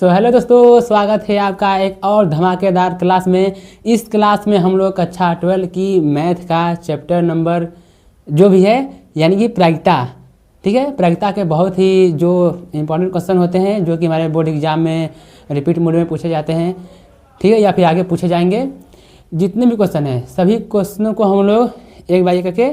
Hello दोस्तों, स्वागत है आपका एक और धमाकेदार क्लास में। इस क्लास में हम लोग कक्षा 12 की मैथ का चैप्टर नंबर जो भी है यानी कि प्रायिकता, ठीक है। प्रायिकता के बहुत ही जो इम्पोर्टेंट क्वेश्चन होते हैं जो कि हमारे बोर्ड एग्जाम में रिपीट मोड में पूछे जाते हैं, ठीक है, या फिर आगे पूछे जाएंगे। जितने भी क्वेश्चन हैं सभी क्वेश्चनों को हम लोग एक बार करके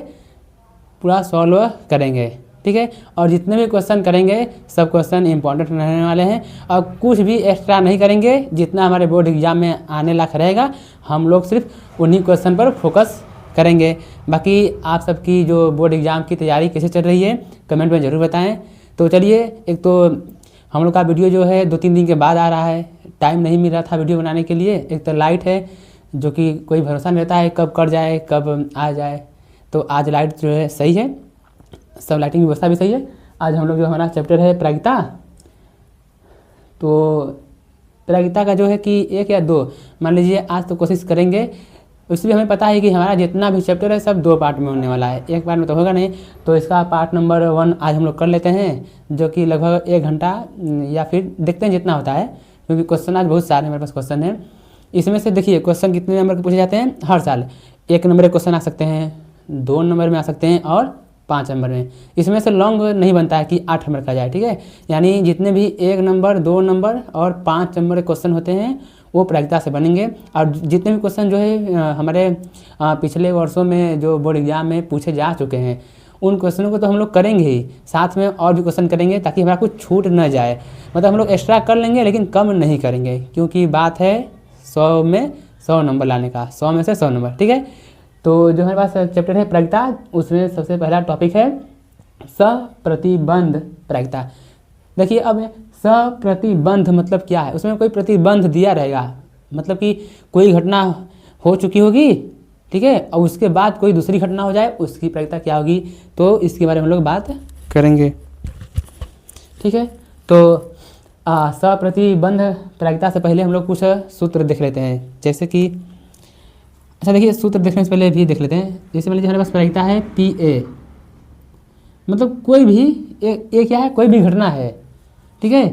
पूरा सॉल्व करेंगे, ठीक है। और जितने भी क्वेश्चन करेंगे सब क्वेश्चन इंपॉर्टेंट रहने वाले हैं और कुछ भी एक्स्ट्रा नहीं करेंगे। जितना हमारे बोर्ड एग्जाम में आने लायक रहेगा हम लोग सिर्फ उन्हीं क्वेश्चन पर फोकस करेंगे। बाकी आप सबकी जो बोर्ड एग्जाम की तैयारी कैसे चल रही है कमेंट में ज़रूर बताएं। तो चलिए, एक तो हम लोग का वीडियो जो है 2-3 दिन के बाद आ रहा है, टाइम नहीं मिल रहा था वीडियो बनाने के लिए। एक तो लाइट है जो कि कोई भरोसा नहीं रहता है कब कट जाए कब आ जाए, तो आज लाइट जो है सही है, सब लाइटिंग व्यवस्था भी सही है। आज हम लोग जो हमारा चैप्टर है प्रायिकता, तो प्रायिकता का जो है कि 1 या 2 मान लीजिए आज तो कोशिश करेंगे। उसमें हमें पता है कि हमारा जितना भी चैप्टर है सब 2 पार्ट में होने वाला है, एक बार में तो होगा नहीं। तो इसका पार्ट नंबर 1 आज हम लोग कर लेते हैं जो कि लगभग 1 घंटा या फिर देखते हैं जितना होता है, क्योंकि क्वेश्चन आज बहुत सारे हमारे पास क्वेश्चन हैं। इसमें से देखिए क्वेश्चन कितने नंबर के पूछे जाते हैं हर साल। 1 नंबर के क्वेश्चन आ सकते हैं, 2 नंबर में आ सकते हैं और 5 नंबर में। इसमें से लॉन्ग नहीं बनता है कि 8 नंबर का जाए, ठीक है। यानी जितने भी 1 नंबर 2 नंबर और 5 नंबर के क्वेश्चन होते हैं वो प्रायिकता से बनेंगे। और जितने भी क्वेश्चन जो है हमारे पिछले वर्षों में जो बोर्ड एग्जाम में पूछे जा चुके हैं उन क्वेश्चनों को तो हम लोग करेंगे ही, साथ में और भी क्वेश्चन करेंगे ताकि हमारा कुछ छूट न जाए। मतलब हम लोग एक्स्ट्रा कर लेंगे लेकिन कम नहीं करेंगे, क्योंकि बात है 100 में 100 नंबर लाने का, 100 में से 100 नंबर, ठीक है। तो जो हमारे पास चैप्टर है प्रायिकता, उसमें सबसे पहला टॉपिक है सप्रतिबंध प्रायिकता। देखिए अब सप्रतिबंध मतलब क्या है, उसमें कोई प्रतिबंध दिया रहेगा, मतलब कि कोई घटना हो चुकी होगी, ठीक है, और उसके बाद कोई दूसरी घटना हो जाए उसकी प्रायिकता क्या होगी, तो इसके बारे में हम लोग बात करेंगे, ठीक है। तो सप्रतिबंध प्रायिकता से पहले हम लोग कुछ सूत्र देख लेते हैं, जैसे कि अच्छा देखिए सूत्र देखने से पहले भी देख लेते हैं। जैसे मान लीजिए हमारे पास प्रायिकता है PA, मतलब कोई भी ए क्या है, कोई भी घटना है, ठीक है।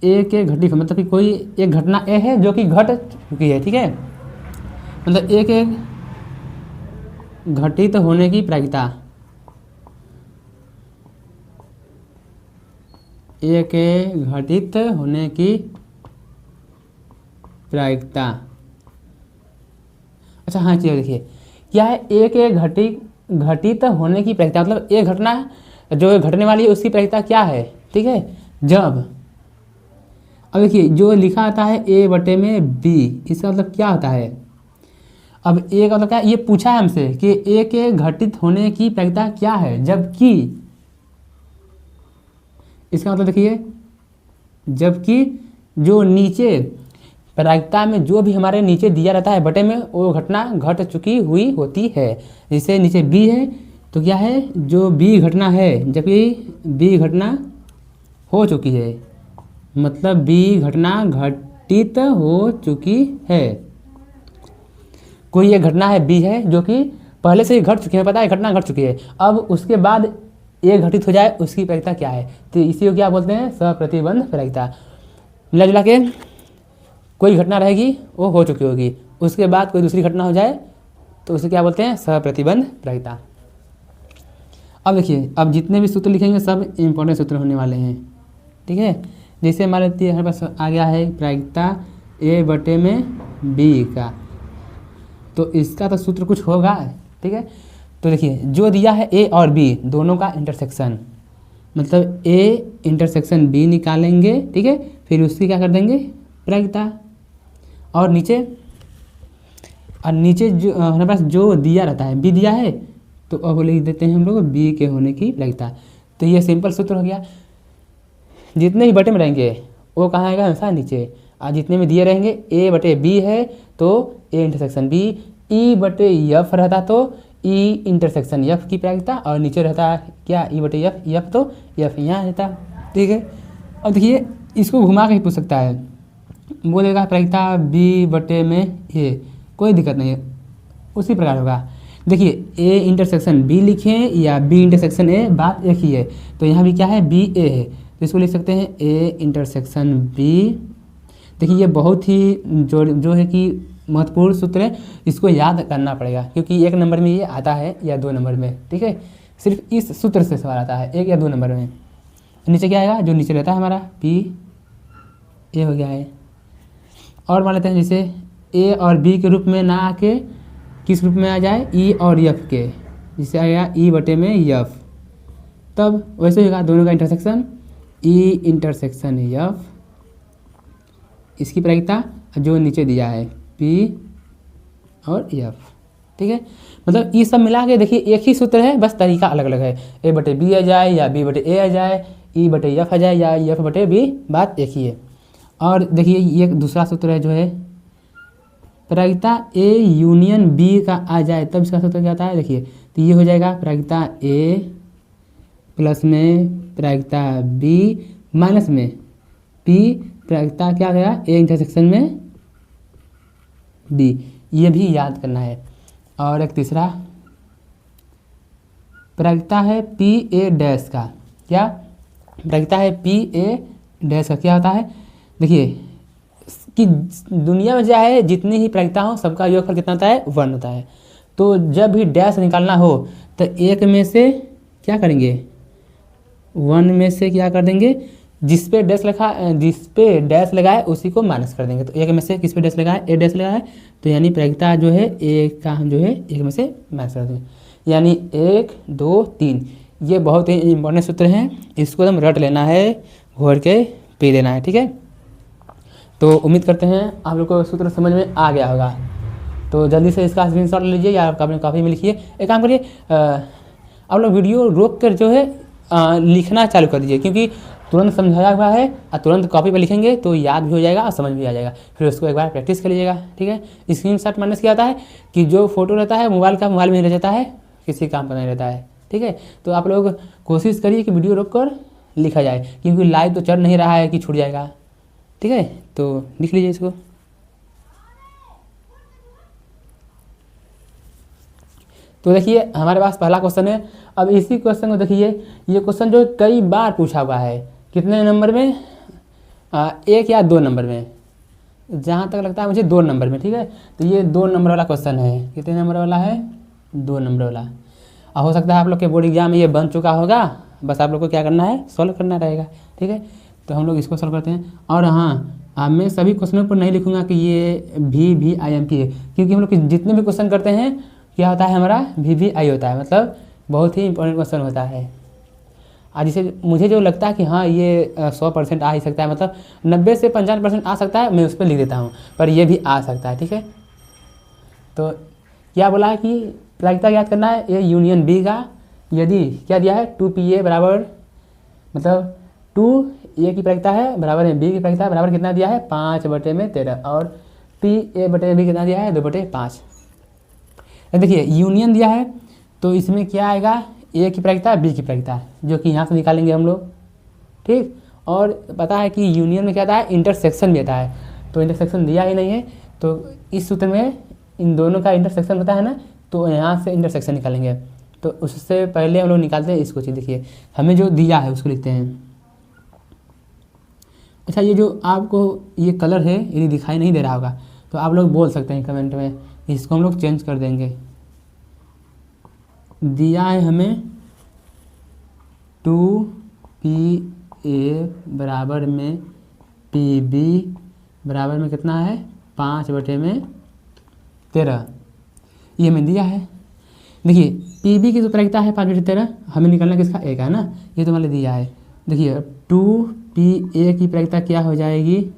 ए के घटित मतलब कि कोई एक घटना ए है जो कि घट चुकी है, ठीक है, मतलब ए के घटित होने की प्रायिकता, ए के घटित होने की प्रायिकता। अच्छा हाँ चलिए देखिए क्या है, ए के घटित होने की प्रायिकता, मतलब एक घटना जो घटने वाली है उसकी प्रायिकता क्या है, ठीक है। जब अब देखिए जो लिखा आता है A/B, इसका मतलब क्या होता है। अब ए का मतलब क्या है, ये पूछा है हमसे कि ए के घटित होने की प्रायिकता क्या है, जबकि इसका मतलब देखिए जबकि जो नीचे प्रायिकता में जो भी हमारे नीचे दिया रहता है बटे में वो घटना घट चुकी हुई होती है। जैसे नीचे B है तो क्या है, जो B घटना है, जबकि B घटना हो चुकी है, मतलब B घटना घटित हो चुकी है। कोई एक घटना है B है जो कि पहले से ही घट चुकी है, पता है घटना घट चुकी है, अब उसके बाद ये घटित हो जाए उसकी प्रायिकता क्या है, तो इसी को क्या बोलते हैं सप्रतिबंध प्रायिकता। मिला जुला के कोई घटना रहेगी वो हो चुकी होगी, उसके बाद कोई दूसरी घटना हो जाए तो उसे क्या बोलते हैं सप्रतिबंध प्रायिकता। अब देखिए अब जितने भी सूत्र लिखेंगे सब इंपॉर्टेंट सूत्र होने वाले हैं, ठीक है। जैसे मान लेते हैं हमारे पास आ गया है प्रायिकता A/B का, तो इसका तो सूत्र कुछ होगा, ठीक है। तो देखिए जो दिया है A और B दोनों का इंटरसेक्शन, मतलब A इंटरसेक्शन B निकालेंगे, ठीक है, फिर उसकी क्या कर देंगे प्रायिकता। और नीचे जो हमारे पास जो दिया रहता है B दिया है तो अब लिख देते हैं हम लोग B के होने की प्रायिकता। तो ये सिंपल सूत्र हो गया। जितने ही बटे में रहेंगे वो कहाँ आएगा, हमेशा नीचे, और जितने में दिए रहेंगे A/B है तो A इंटरसेक्शन B, E/F रहता तो E इंटरसेक्शन F की प्रायिकता, और नीचे रहता क्या E/F, F तो F यहाँ रहता, ठीक है। अब देखिए इसको घुमा के ही पूछ सकता है, बोलेगा प्रायिकता B/A, कोई दिक्कत नहीं है, उसी प्रकार होगा। देखिए A इंटरसेक्शन B लिखें या B इंटरसेक्शन A, बात एक ही है। तो यहाँ भी क्या है BA है, तो इसको लिख सकते हैं ए इंटरसेक्शन बी। देखिए ये बहुत ही जो है कि महत्वपूर्ण सूत्र है, इसको याद करना पड़ेगा क्योंकि 1 नंबर में ये आता है या 2 नंबर में, ठीक है। सिर्फ इस सूत्र से सवाल आता है 1 या 2 नंबर में। नीचे क्या आएगा, जो नीचे रहता है हमारा पी, ए हो गया है। और मान लेते हैं जैसे ए और बी के रूप में ना आके किस रूप में आ जाए, ई और एफ के, जिससे आएगा ई बटे में एफ। तब वैसे होगा दोनों का इंटरसेक्शन, ई इंटरसेक्शन एफ, इसकी प्रायिकता जो नीचे दिया है पी और एफ, ठीक है। मतलब ये सब मिला के देखिए एक ही सूत्र है, बस तरीका अलग अलग है। ए बटे बी आ जाए या बी बटे ए आ जाए, ई बटे एफ आ जाए या एफ बटे बी, बात एक ही है। और देखिए ये दूसरा सूत्र है जो है प्रायिकता ए यूनियन बी का आ जाए तब इसका सूत्र क्या आता है, देखिए तो ये हो जाएगा प्रायिकता ए प्लस में प्रायिकता बी माइनस में पी, प्रायिकता क्या गया ए इंटरसेक्शन में बी, ये भी याद करना है। और एक तीसरा प्रायिकता है पी ए डैश का, क्या प्रायिकता है पी ए डैश का क्या होता है, देखिए कि दुनिया में जो है जितनी ही प्रायिकता हो सबका योगफल कितना होता है, 1 होता है। तो जब भी डैश निकालना हो तो एक में से क्या करेंगे, 1 में से क्या कर देंगे, जिस पे डैश लगा है उसी को माइनस कर देंगे। तो एक में से किस पे डैश लगा है, ए डैश लगा है, तो यानी प्रायिकता जो है ए का हम जो है एक में से माइनस कर देंगे, यानी 1 2 3। ये बहुत ही इंपॉर्टेंट सूत्र हैं, इसको एकदम रट लेना है, घोर के पी लेना है, ठीक है। तो उम्मीद करते हैं आप लोग को सूत्र समझ में आ गया होगा। तो जल्दी से इसका स्क्रीनशॉट लीजिए या अपने कॉपी में लिखिए। एक काम करिए, आप लोग वीडियो रोक कर जो है लिखना चालू कर दीजिए, क्योंकि तुरंत समझाया हुआ है और तुरंत कॉपी पर लिखेंगे तो याद भी हो जाएगा और समझ भी आ जाएगा। फिर उसको एक बार प्रैक्टिस कर लीजिएगा, ठीक है। स्क्रीनशॉट माइनस क्या आता है कि जो फोटो रहता है मोबाइल का मोबाइल में रह जाता है, किसी काम का नहीं रहता है, ठीक है। तो आप लोग कोशिश करिए कि वीडियो रोक कर लिखा जाए, क्योंकि लाइव तो चल नहीं रहा है कि छूट जाएगा, ठीक है। तो लिख लीजिए इसको। तो देखिए हमारे पास पहला क्वेश्चन है। अब इसी क्वेश्चन को देखिए, ये क्वेश्चन जो कई बार पूछा हुआ है, कितने नंबर में, 1 या 2 नंबर में, जहाँ तक लगता है मुझे 2 नंबर में, ठीक है। तो ये 2 नंबर वाला क्वेश्चन है। कितने नंबर वाला है, 2 नंबर वाला। हो सकता है आप लोग के बोर्ड एग्जाम में ये बन चुका होगा, बस आप लोग को क्या करना है, सॉल्व करना रहेगा, ठीक है। तो हम लोग इसको सॉल्व करते हैं। और हाँ, मैं सभी क्वेश्चनों पर नहीं लिखूंगा कि ये VVIMP है, क्योंकि हम लोग जितने भी क्वेश्चन करते हैं क्या होता है, हमारा VVI होता है, मतलब बहुत ही इंपॉर्टेंट क्वेश्चन होता है। और जिसे मुझे जो लगता है कि हाँ ये 100% आ ही सकता है, मतलब 90 से 95% आ सकता है, मैं उस पर लिख देता हूँ, पर ये भी आ सकता है, ठीक है। तो क्या बोला है कि प्रायिकता याद करना है ए यूनियन बी का, यदि क्या दिया है 2PA बराबर, मतलब 2A की प्रायिकता है बराबर है B की प्रायिकता है बराबर कितना दिया है, 5/13, और PA/B कितना दिया है, 2/5। देखिए यूनियन दिया है तो इसमें क्या आएगा, A की प्रायिकता B की प्रायिकता, जो कि यहाँ से निकालेंगे हम लोग, ठीक। और पता है कि यूनियन में क्या आता है, इंटरसेक्शन भी आता है, तो इंटरसेक्शन दिया ही नहीं है, तो इस सूत्र में इन दोनों का इंटरसेक्शन होता है ना, तो यहाँ से इंटरसेक्शन निकालेंगे। तो उससे पहले हम लोग निकालते हैं इसको चीज़। देखिए हमें जो दिया है उसको लिखते हैं। अच्छा, ये जो आपको ये कलर है यदि दिखाई नहीं दे रहा होगा तो आप लोग बोल सकते हैं कमेंट में, इसको हम लोग चेंज कर देंगे। दिया है हमें 2PA बराबर में PB बराबर में कितना है, 5/13, ये हमें दिया है। देखिए PB की जो प्रायिकता है 5/13, हमें निकालना किसका, A का है ना, ये तो मैंने दिया है। देखिए 2PA की प्रायिकता क्या हो जाएगी,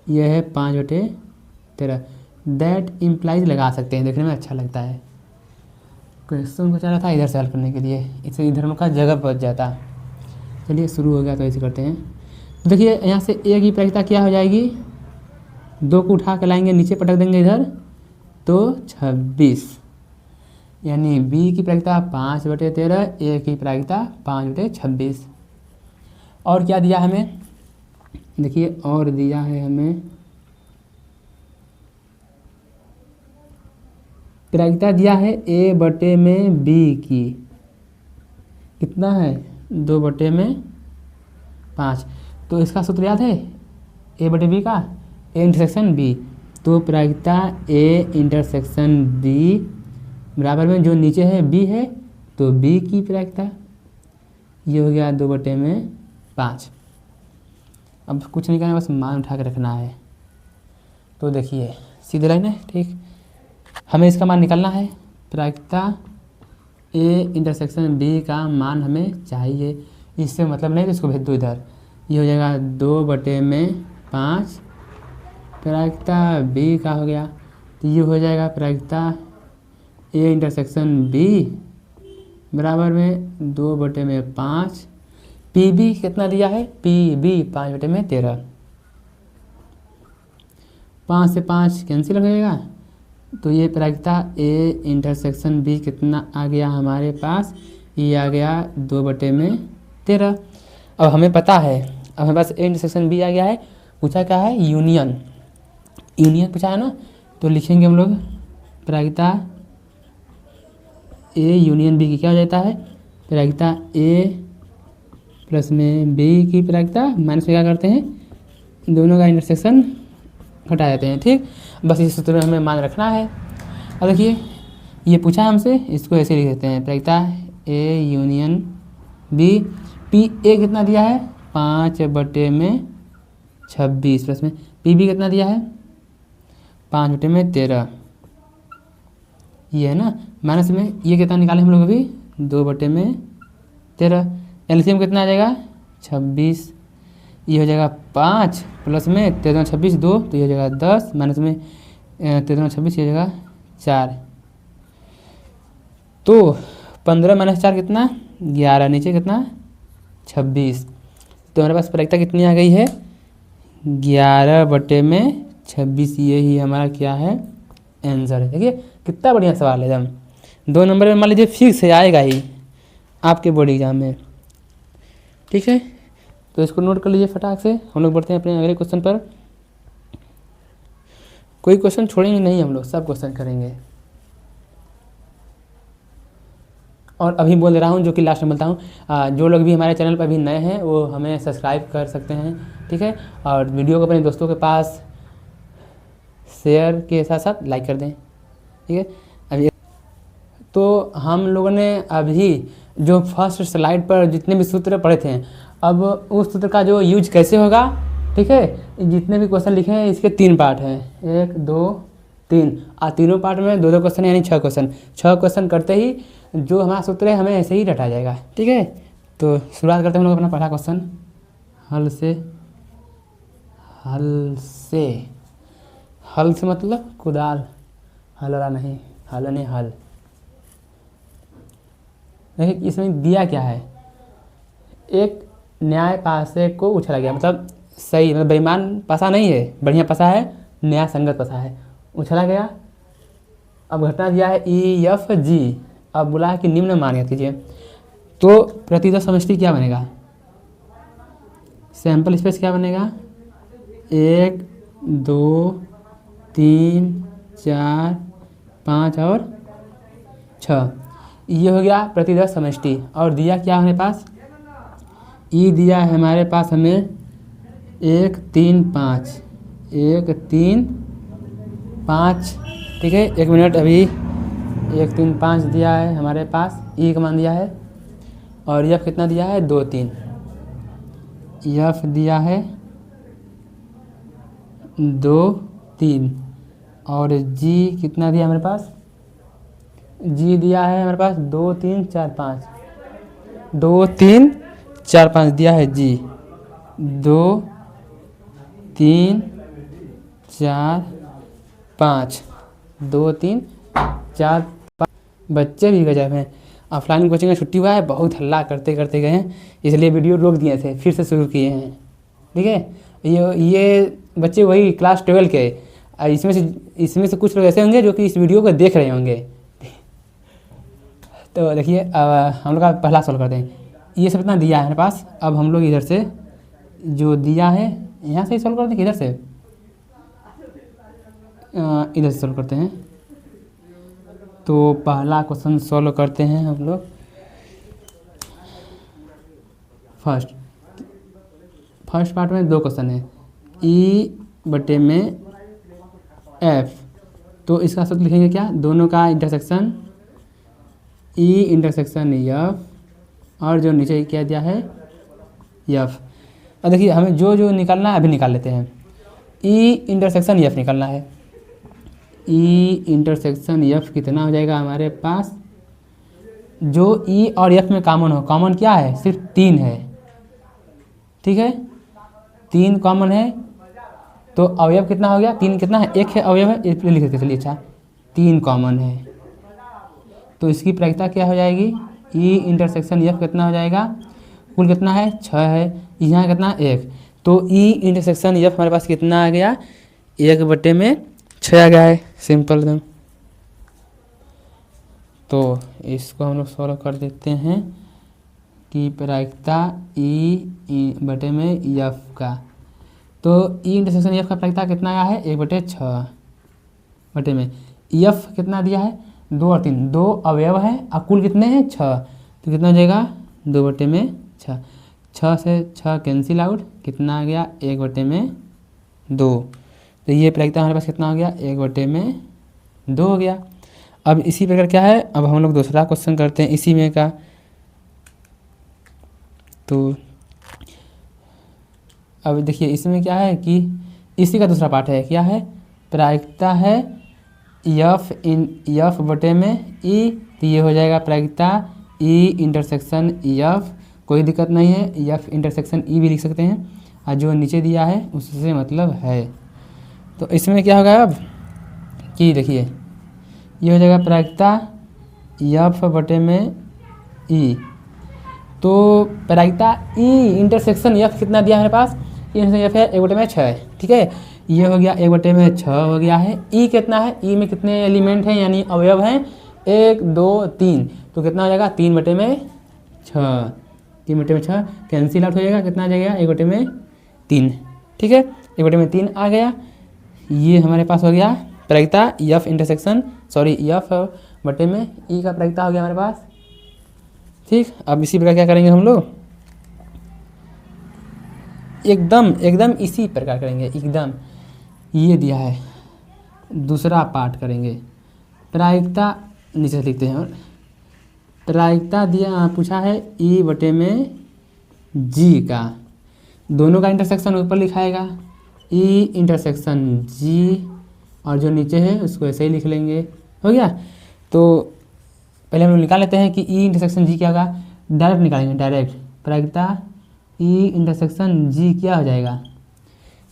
यह है 5/13। दैट इम्प्लाइज लगा सकते हैं, देखने में अच्छा लगता है। क्वेश्चन को चाह रहा था इधर से हल करने के लिए, इससे इधर का जगह बच जाता। चलिए शुरू हो गया तो ऐसे करते हैं। तो देखिए यहाँ से A की प्रायिकता क्या हो जाएगी, 2 को उठा के लाएंगे नीचे पटक देंगे इधर, तो 26, यानी B की प्रायिकता 5/13, A की प्रायिकता 5/26। और क्या दिया हमें, देखिए और दिया है हमें प्रायिकता दिया है A/B की, कितना है, 2/5 5। तो इसका सूत्र याद है ए बटे बी का, ए इंटरसेक्शन बी। तो प्रायिकता ए इंटरसेक्शन बी बराबर में जो नीचे है बी है, तो बी की प्रायिकता, ये हो गया 2/5। अब कुछ नहीं करना, बस मान उठा के रखना है। तो देखिए सीधे लाइन है, ठीक। हमें इसका मान निकालना है, प्रायिकता ए इंटरसेक्शन बी का मान हमें चाहिए। इससे मतलब नहीं तो इसको भेज दो इधर, ये हो जाएगा 2/5। प्रायिकता बी का हो गया, तो ये हो जाएगा प्रायिकता ए इंटरसेक्शन बी बराबर में 2/5। पी बी कितना दिया है, पी बी 5/13। 5 से 5 कैंसिल हो जाएगा, तो ये प्रायिकता ए इंटरसेक्शन बी कितना आ गया हमारे पास, ये आ गया 2/13। अब हमें पता है, अब हमारे पास ए इंटरसेक्शन बी आ गया है। पूछा क्या है, यूनियन, यूनियन पूछा है ना। तो लिखेंगे हम लोग प्रायिकता ए यूनियन बी की क्या हो जाता है, प्रायिकता ए प्लस में बी की प्रायिकता माइनस में क्या करते हैं, दोनों का इंटरसेक्शन घटा देते हैं, ठीक। बस इस सूत्र में हमें मान रखना है। अब देखिए ये पूछा हमसे, इसको ऐसे लिख देते हैं, प्रायिकता A union B. P A कितना दिया है, 5/26 प्लस में पी बी कितना दिया है, 5/13। ये है ना, माइनस में ये कितना निकाले हम लोग अभी, 2/13। एलसीएम कितना आ जाएगा, 26। ये हो जाएगा 5 प्लस में 13 26 2, तो ये हो जाएगा 10, माइनस में 13 26, ये हो जाएगा 4। तो 15 - 4 कितना, 11, नीचे कितना 26। तो हमारे पास प्रायिकता कितनी आ गई है, 11/26। यही हमारा क्या है, आंसर है। देखिए कितना बढ़िया सवाल है एकदम, 2 नंबर में मान लीजिए फिक्स है, आएगा ही आपके बोर्ड एग्जाम में, ठीक है। तो इसको नोट कर लीजिए फटाक से। हम लोग बढ़ते हैं अपने अगले क्वेश्चन पर। कोई क्वेश्चन छोड़ेंगे नहीं हम लोग, सब क्वेश्चन करेंगे। और अभी बोल रहा हूँ, जो कि लास्ट में बोलता हूँ, जो लोग भी हमारे चैनल पर अभी नए हैं वो हमें सब्सक्राइब कर सकते हैं, ठीक है। और वीडियो को अपने दोस्तों के पास शेयर के साथ साथ लाइक कर दें, ठीक है। अभी तो हम लोगों ने अभी जो फर्स्ट स्लाइड पर जितने भी सूत्र पढ़े थे, अब उस सूत्र का जो यूज कैसे होगा, ठीक है। जितने भी क्वेश्चन लिखे हैं इसके 3 पार्ट हैं, 1 2 3, और तीनों पार्ट में 2 क्वेश्चन यानी 6 क्वेश्चन। 6 क्वेश्चन करते ही जो हमारा सूत्र है हमें ऐसे ही रटा जाएगा, ठीक है। तो शुरुआत करते हैं हम लोग अपना पहला क्वेश्चन, हल से। हल से, हल से मतलब कुदाल, हल वाला नहीं, हल नहीं हल। देखिए इसमें दिया क्या है, एक न्याय पासे को उछला गया, मतलब सही, मतलब बेईमान पासा नहीं है, बढ़िया पासा है, न्याय संगत पासा है, उछला गया। अब घटना दिया है EFG। अब बोला है कि निम्न मान ज्ञात कीजिए। तो प्रतिदर समष्टि क्या बनेगा, सैंपल स्पेस क्या बनेगा, 1 2 3 4 5 और 6। ये हो गया प्रतिदर समष्टि। और दिया क्या हमारे पास, ई दिया है हमारे पास हमें 1 3 5, 1 3 5, ठीक है। 1 मिनट, अभी 1 3 5 दिया है हमारे पास, ई का मान दिया है। और यफ कितना दिया है, 2 3, यफ दिया है 2 3। और जी कितना दिया हमारे पास, जी दिया है हमारे पास 2 3 4 5, 2 3 4 5 दिया है जी, 2 3 4 5, 2 3 4 5। बच्चे भी गजब हैं। ऑफलाइन कोचिंग में छुट्टी हुआ है, बहुत हल्ला करते करते गए हैं, इसलिए वीडियो रोक दिए थे, फिर से शुरू किए हैं, ठीक है। ये बच्चे वही क्लास 12 के, इसमें से कुछ लोग ऐसे होंगे जो कि इस वीडियो को देख रहे होंगे। तो देखिए हम लोग का पहला सॉल्व करते हैं। ये सब इतना दिया है हमारे पास। अब हम लोग इधर से जो दिया है यहाँ से ही सॉल्व करते हैं, इधर से इधर से सॉल्व करते हैं। तो पहला क्वेश्चन सॉल्व करते हैं हम लोग। फर्स्ट फर्स्ट पार्ट में 2 क्वेश्चन है, ई बटे में एफ, तो इसका सूत्र लिखेंगे क्या, दोनों का इंटरसेक्शन ई इंटरसेक्शन एफ और जो नीचे क्या दिया है एफ। अब देखिए हमें जो जो निकालना है अभी निकाल लेते हैं। ई इंटरसेक्शन एफ निकालना है। ई इंटरसेक्शन एफ कितना हो जाएगा हमारे पास, जो ई और एफ में कॉमन हो, कॉमन क्या है, सिर्फ 3 है, ठीक है, 3 कॉमन है, तो अवयव कितना हो गया, 3 कितना है, 1 है अवयव है, इसलिए लिख देते चलिए। अच्छा 3 कॉमन है, तो इसकी प्रायिकता क्या हो जाएगी, ई इंटरसेक्शन एफ कितना हो जाएगा, कुल कितना है 6 है, यहाँ कितना 1, तो ई इंटरसेक्शन एफ हमारे पास कितना आ गया, 1/6 आ गया है, सिंपल एकदम। तो इसको हम लोग सॉल्व कर देते हैं कि प्रायिकता ई बटे में एफ का, तो ई इंटरसेक्शन एफ का प्रायिकता कितना आया है, 1/6 बटे में एफ कितना दिया है, 2 और 3, 2 अवयव है और कुल कितने हैं 6, तो कितना हो जाएगा 2/6, 6 से 6 कैंसिल आउट, कितना आ गया 1/2, तो ये प्रायिकता हमारे पास कितना हो गया, 1/2 हो गया। अब इसी प्रकार क्या है, अब हम लोग दूसरा क्वेश्चन करते हैं इसी में का, तो अब देखिए इसमें क्या है कि इसी का दूसरा पार्ट है, क्या है, प्रायिकता है एफ बटे में ई, तो ये हो जाएगा प्रायिकता ई इंटरसेक्शन एफ, कोई दिक्कत नहीं है, एफ इंटरसेक्शन ई भी लिख सकते हैं, और जो नीचे दिया है उससे मतलब है। तो इसमें क्या होगा अब कि देखिए ये हो जाएगा प्रायिकता एफ बटे में ई, तो प्रायिकता ई इंटरसेक्शन एफ कितना दिया है मेरे पास, ई एफ है 1/6 है, ठीक है, ये हो गया 1/6 हो गया है। ई कितना है, ई में कितने एलिमेंट हैं यानी अवयव हैं, 1 2 3, तो कितना हो जाएगा 3/6, 3/6 कैंसिल आउट हो जाएगा, कितना आ जाएगा 1/3, ठीक है, 1/3 आ गया। ये हमारे पास हो गया प्रायिकता एफ इंटरसेक्शन एफ बटे में ई का प्रायिकता हो गया हमारे पास, ठीक। अब इसी प्रकार क्या करेंगे हम लोग, एकदम इसी प्रकार करेंगे, एकदम ये दिया है, दूसरा पार्ट करेंगे, प्रायिकता नीचे लिखते हैं, और प्रायिकता दिया पूछा है ई बटे में जी का, दोनों का इंटरसेक्शन ऊपर लिखाएगा, ई इंटरसेक्शन जी, और जो नीचे है उसको ऐसे ही लिख लेंगे, हो गया। तो पहले हम लोग निकाल लेते हैं कि ई इंटरसेक्शन जी क्या होगा, डायरेक्ट निकालेंगे, डायरेक्ट प्रायिकता ई इंटरसेक्शन जी क्या हो जाएगा,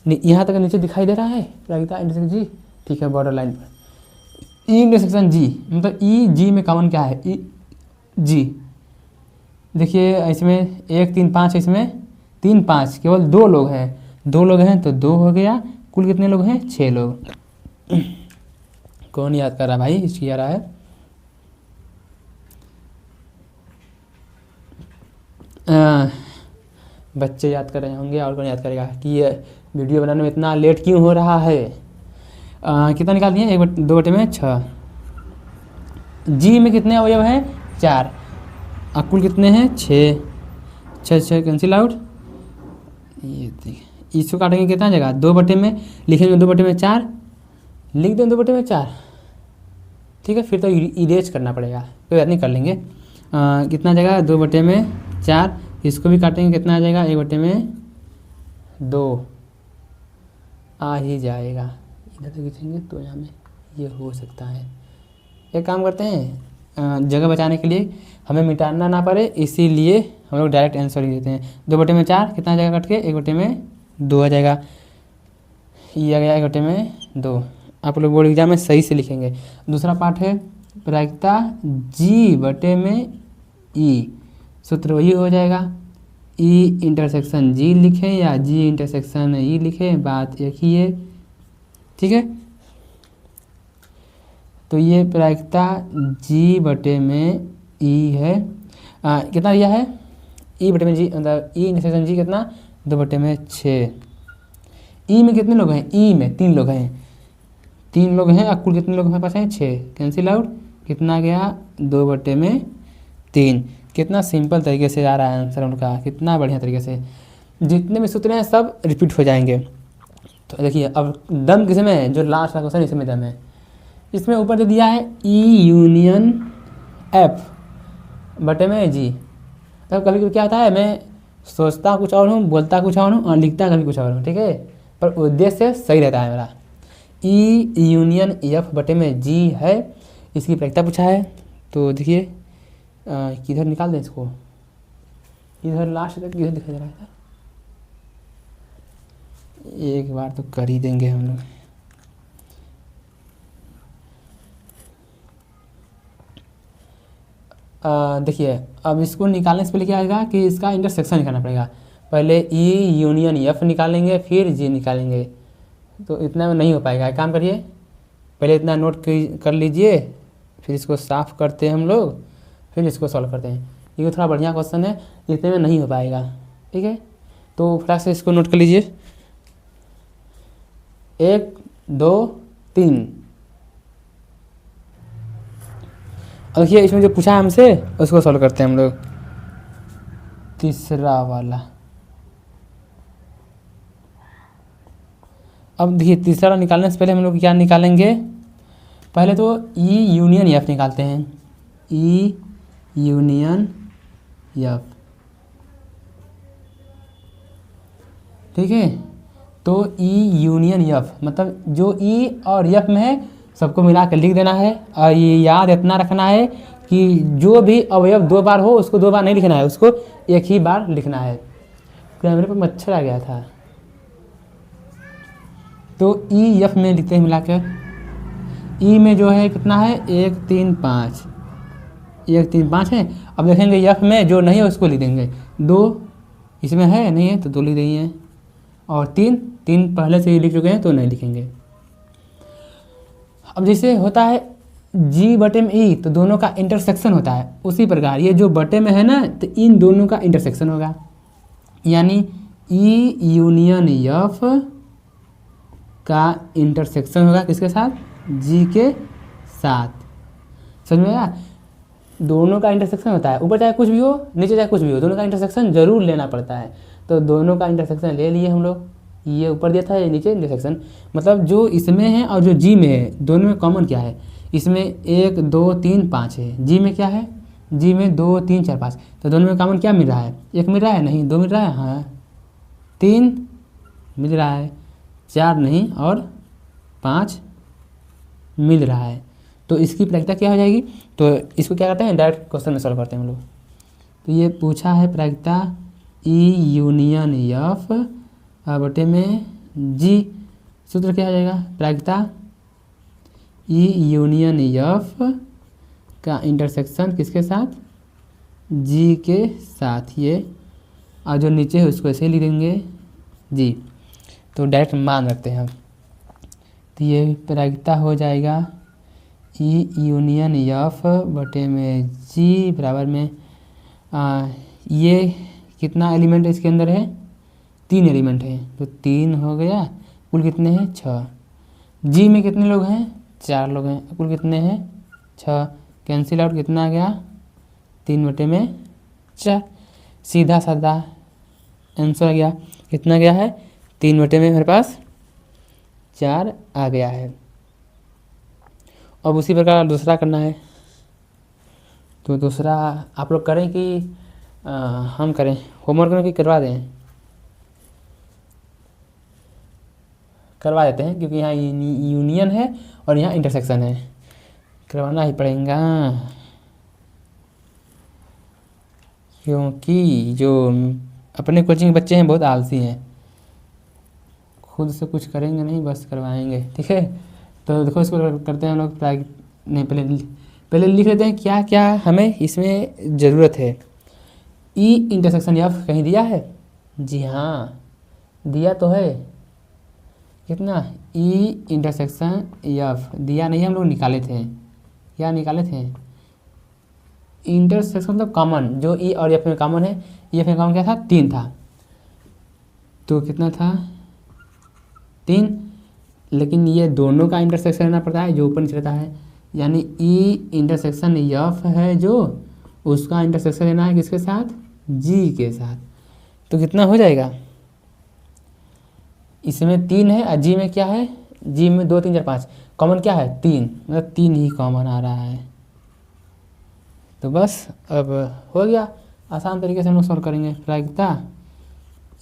यहाँ तक नीचे दिखाई दे रहा है प्रायिकता इंटरसेक्शन जी, ठीक है, बॉर्डर लाइन पर ई इंटरसेक्शन जी, मतलब ई जी में कॉमन क्या है, ई जी, देखिए इसमें 1 3 5 है, इसमें 3 5, केवल 2 लोग हैं, 2 लोग हैं तो 2 हो गया, कुल कितने लोग हैं 6 लोग। कौन याद कर रहा भाई, इसकी आ रहा है, बच्चे याद कर रहे होंगे, और कौन याद करेगा कि ये वीडियो बनाने में इतना लेट क्यों हो रहा है। कितना निकाल दिए, 2/6, जी में कितने अवयव हैं 4, कुल कितने हैं 6, 6 कैंसिल आउट, ये देखिए इसको काटेंगे कितना जगह, 2 में लिखेंगे, 2/4 लिख दें, 2/4, ठीक है, फिर तो इरेज करना पड़ेगा, कोई बात नहीं, कर लेंगे। कितना जगह 2/4, इसको भी काटेंगे, कितना आ जाएगा 1/2 आ ही जाएगा, इधर से खींचेंगे तो यहाँ में ये हो सकता है। एक काम करते हैं, जगह बचाने के लिए हमें मिटाना ना पड़े, इसीलिए हम लोग डायरेक्ट आंसर ही देते हैं। 2/4 कितना जगह कट के 1/2 आ जाएगा, ये आ गया 1/2। आप लोग बोर्ड एग्जाम में सही से लिखेंगे। दूसरा पार्ट है प्रायिकता जी बटे में ई, सूत्र वही हो जाएगा, ई इंटरसेक्शन जी लिखें या जी इंटरसेक्शन ई लिखें, बात एक ही है, ठीक है। तो ये प्रायिकता जी बटे में ई है, कितना दिया है, ई बटे में जी, मतलब ई इंटरसेक्शन जी कितना 2/6। ई में कितने लोग हैं, ई में 3 लोग हैं, 3 लोग हैं, कुल कितने लोग हमारे पास हैं 6, कैंसिल आउट, कितना गया 2/3। कितना सिंपल तरीके से आ रहा है आंसर उनका, कितना बढ़िया तरीके से। जितने भी सूत्र हैं सब रिपीट हो जाएंगे। तो देखिए अब दम किस में है, जो लास्ट का क्वेश्चन इसमें दम है। इसमें ऊपर दे दिया है ई यूनियन एफ बटे में जी। तो कभी कभी क्या होता है, मैं सोचता कुछ और हूँ, बोलता कुछ और हूँ और लिखता कभी कुछ और हूँ, ठीक है, पर उद्देश्य सही रहता है मेरा। ई यूनियन एफ बटे में जी है, इसकी प्रक्रिया पूछा है। तो देखिए किधर निकाल दें इसको, इधर लास्ट तक किधर दिखाई दे रहा है, एक बार तो कर ही देंगे हम लोग। देखिए अब इसको निकालने से पहले क्या आएगा कि इसका इंटरसेक्शन निकालना पड़ेगा। पहले ई यूनियन एफ निकालेंगे फिर जी निकालेंगे, तो इतना में नहीं हो पाएगा। एक काम करिए, पहले इतना नोट कर लीजिए, फिर इसको साफ करते हैं हम लोग, फिर इसको सॉल्व करते हैं। ये थोड़ा बढ़िया क्वेश्चन है, इतने में नहीं हो पाएगा, ठीक है। तो फटाक से इसको नोट कर लीजिए, 1 2 3। और देखिए इसमें जो पूछा है हमसे उसको सॉल्व करते हैं हम लोग। तीसरा वाला, अब देखिए तीसरा वाला निकालने से पहले हम लोग क्या निकालेंगे, पहले तो ई यूनियन एफ निकालते हैं। ई यूनियन एफ, ठीक है। तो ई यूनियन एफ मतलब जो ई और एफ में है सबको मिला कर लिख देना है। और ये याद इतना रखना है कि जो भी अवयव 2 बार हो उसको 2 बार नहीं लिखना है, उसको एक ही बार लिखना है। कैमरे पर मच्छर आ गया था। तो ई एफ में लिखते हैं मिलाकर। ई में जो है कितना है, 1 3 5, 1 3 5 है। अब देखेंगे एफ में जो नहीं है उसको लिख देंगे। 2 इसमें है नहीं है तो 2 लिख देंगे, और 3 पहले से ही लिख चुके हैं तो नहीं लिखेंगे। अब जैसे होता है जी बटे में ई, तो दोनों का इंटरसेक्शन होता है, उसी प्रकार ये जो बटे में है ना, तो इन दोनों का इंटरसेक्शन होगा, यानी ई यूनियन एफ का इंटरसेक्शन होगा किसके साथ, जी के साथ। समझ में आया, दोनों का इंटरसेक्शन होता है, ऊपर चाहे कुछ भी हो नीचे चाहे कुछ भी हो, दोनों का इंटरसेक्शन जरूर लेना पड़ता है। तो दोनों का इंटरसेक्शन ले लिए हम लोग, ये ऊपर दिया था ये नीचे इंटरसेक्शन, मतलब जो इसमें है और जो जी में है दोनों में कॉमन क्या है, इसमें 1 2 3 5 है, जी में क्या है, जी में 2 3 4 5, तो दोनों में कॉमन क्या मिल रहा है, 1 मिल रहा है नहीं, 2 मिल रहा है हाँ, 3 मिल रहा है, 4 नहीं और 5 मिल रहा है। तो इसकी प्रायिकता क्या हो जाएगी, तो इसको क्या करते हैं डायरेक्ट क्वेश्चन में सॉल्व करते हैं हम लोग। तो ये पूछा है प्रायिकता ई यूनियन एफ बटे में जी, सूत्र क्या हो जाएगा, प्रायिकता ई यूनियन एफ का इंटरसेक्शन किसके साथ, जी के साथ, ये और जो नीचे है उसको ऐसे ही लिख देंगे जी। तो डायरेक्ट मान रखते हैं हम, तो ये प्रायिकता हो जाएगा ई यूनियन एफ बटे में जी बराबर में ये कितना एलिमेंट इसके अंदर है, 3 एलिमेंट है, तो 3 हो गया, कुल कितने हैं 6। जी में कितने लोग हैं, 4 लोग हैं, कुल कितने हैं 6, कैंसिल आउट कितना आ गया 3 बटे में 4, सीधा साधा आंसर आ गया, कितना गया है 3 बटे में मेरे पास 4 आ गया है। अब उसी प्रकार दूसरा करना है, तो दूसरा आप लोग करें कि हम करें, होमवर्क में कि करवा दें, करवा देते हैं क्योंकि यहाँ यूनियन है और यहाँ इंटरसेक्शन है, करवाना ही पड़ेगा क्योंकि जो अपने कोचिंग के बच्चे हैं बहुत आलसी हैं, खुद से कुछ करेंगे नहीं बस करवाएंगे, ठीक है। तो देखो इसको करते हैं हम लोग, नहीं पहले लिख लेते हैं क्या क्या हमें इसमें ज़रूरत है। ई इंटरसेक्शन एफ कहीं दिया है, जी हाँ दिया तो है, कितना ई इंटरसेक्शन एफ दिया नहीं, हम लोग निकाले थे, क्या निकाले थे, इंटरसेक्शन मतलब कॉमन, जो ई और एफ में कॉमन है, एफ में कॉमन क्या था 3 था, तो कितना था 3, लेकिन ये दोनों का इंटरसेक्शन लेना पड़ता है जो ऊपर नीचे रहता है, यानी ई इंटरसेक्शन एफ है जो उसका इंटरसेक्शन लेना है किसके साथ, जी के साथ, तो कितना हो जाएगा इसमें 3 है और जी में क्या है, जी में 2 3 4 5, कॉमन क्या है 3, मतलब 3 ही कॉमन आ रहा है। तो बस अब हो गया, आसान तरीके से हम लोग सॉल्व करेंगे। प्रायिकता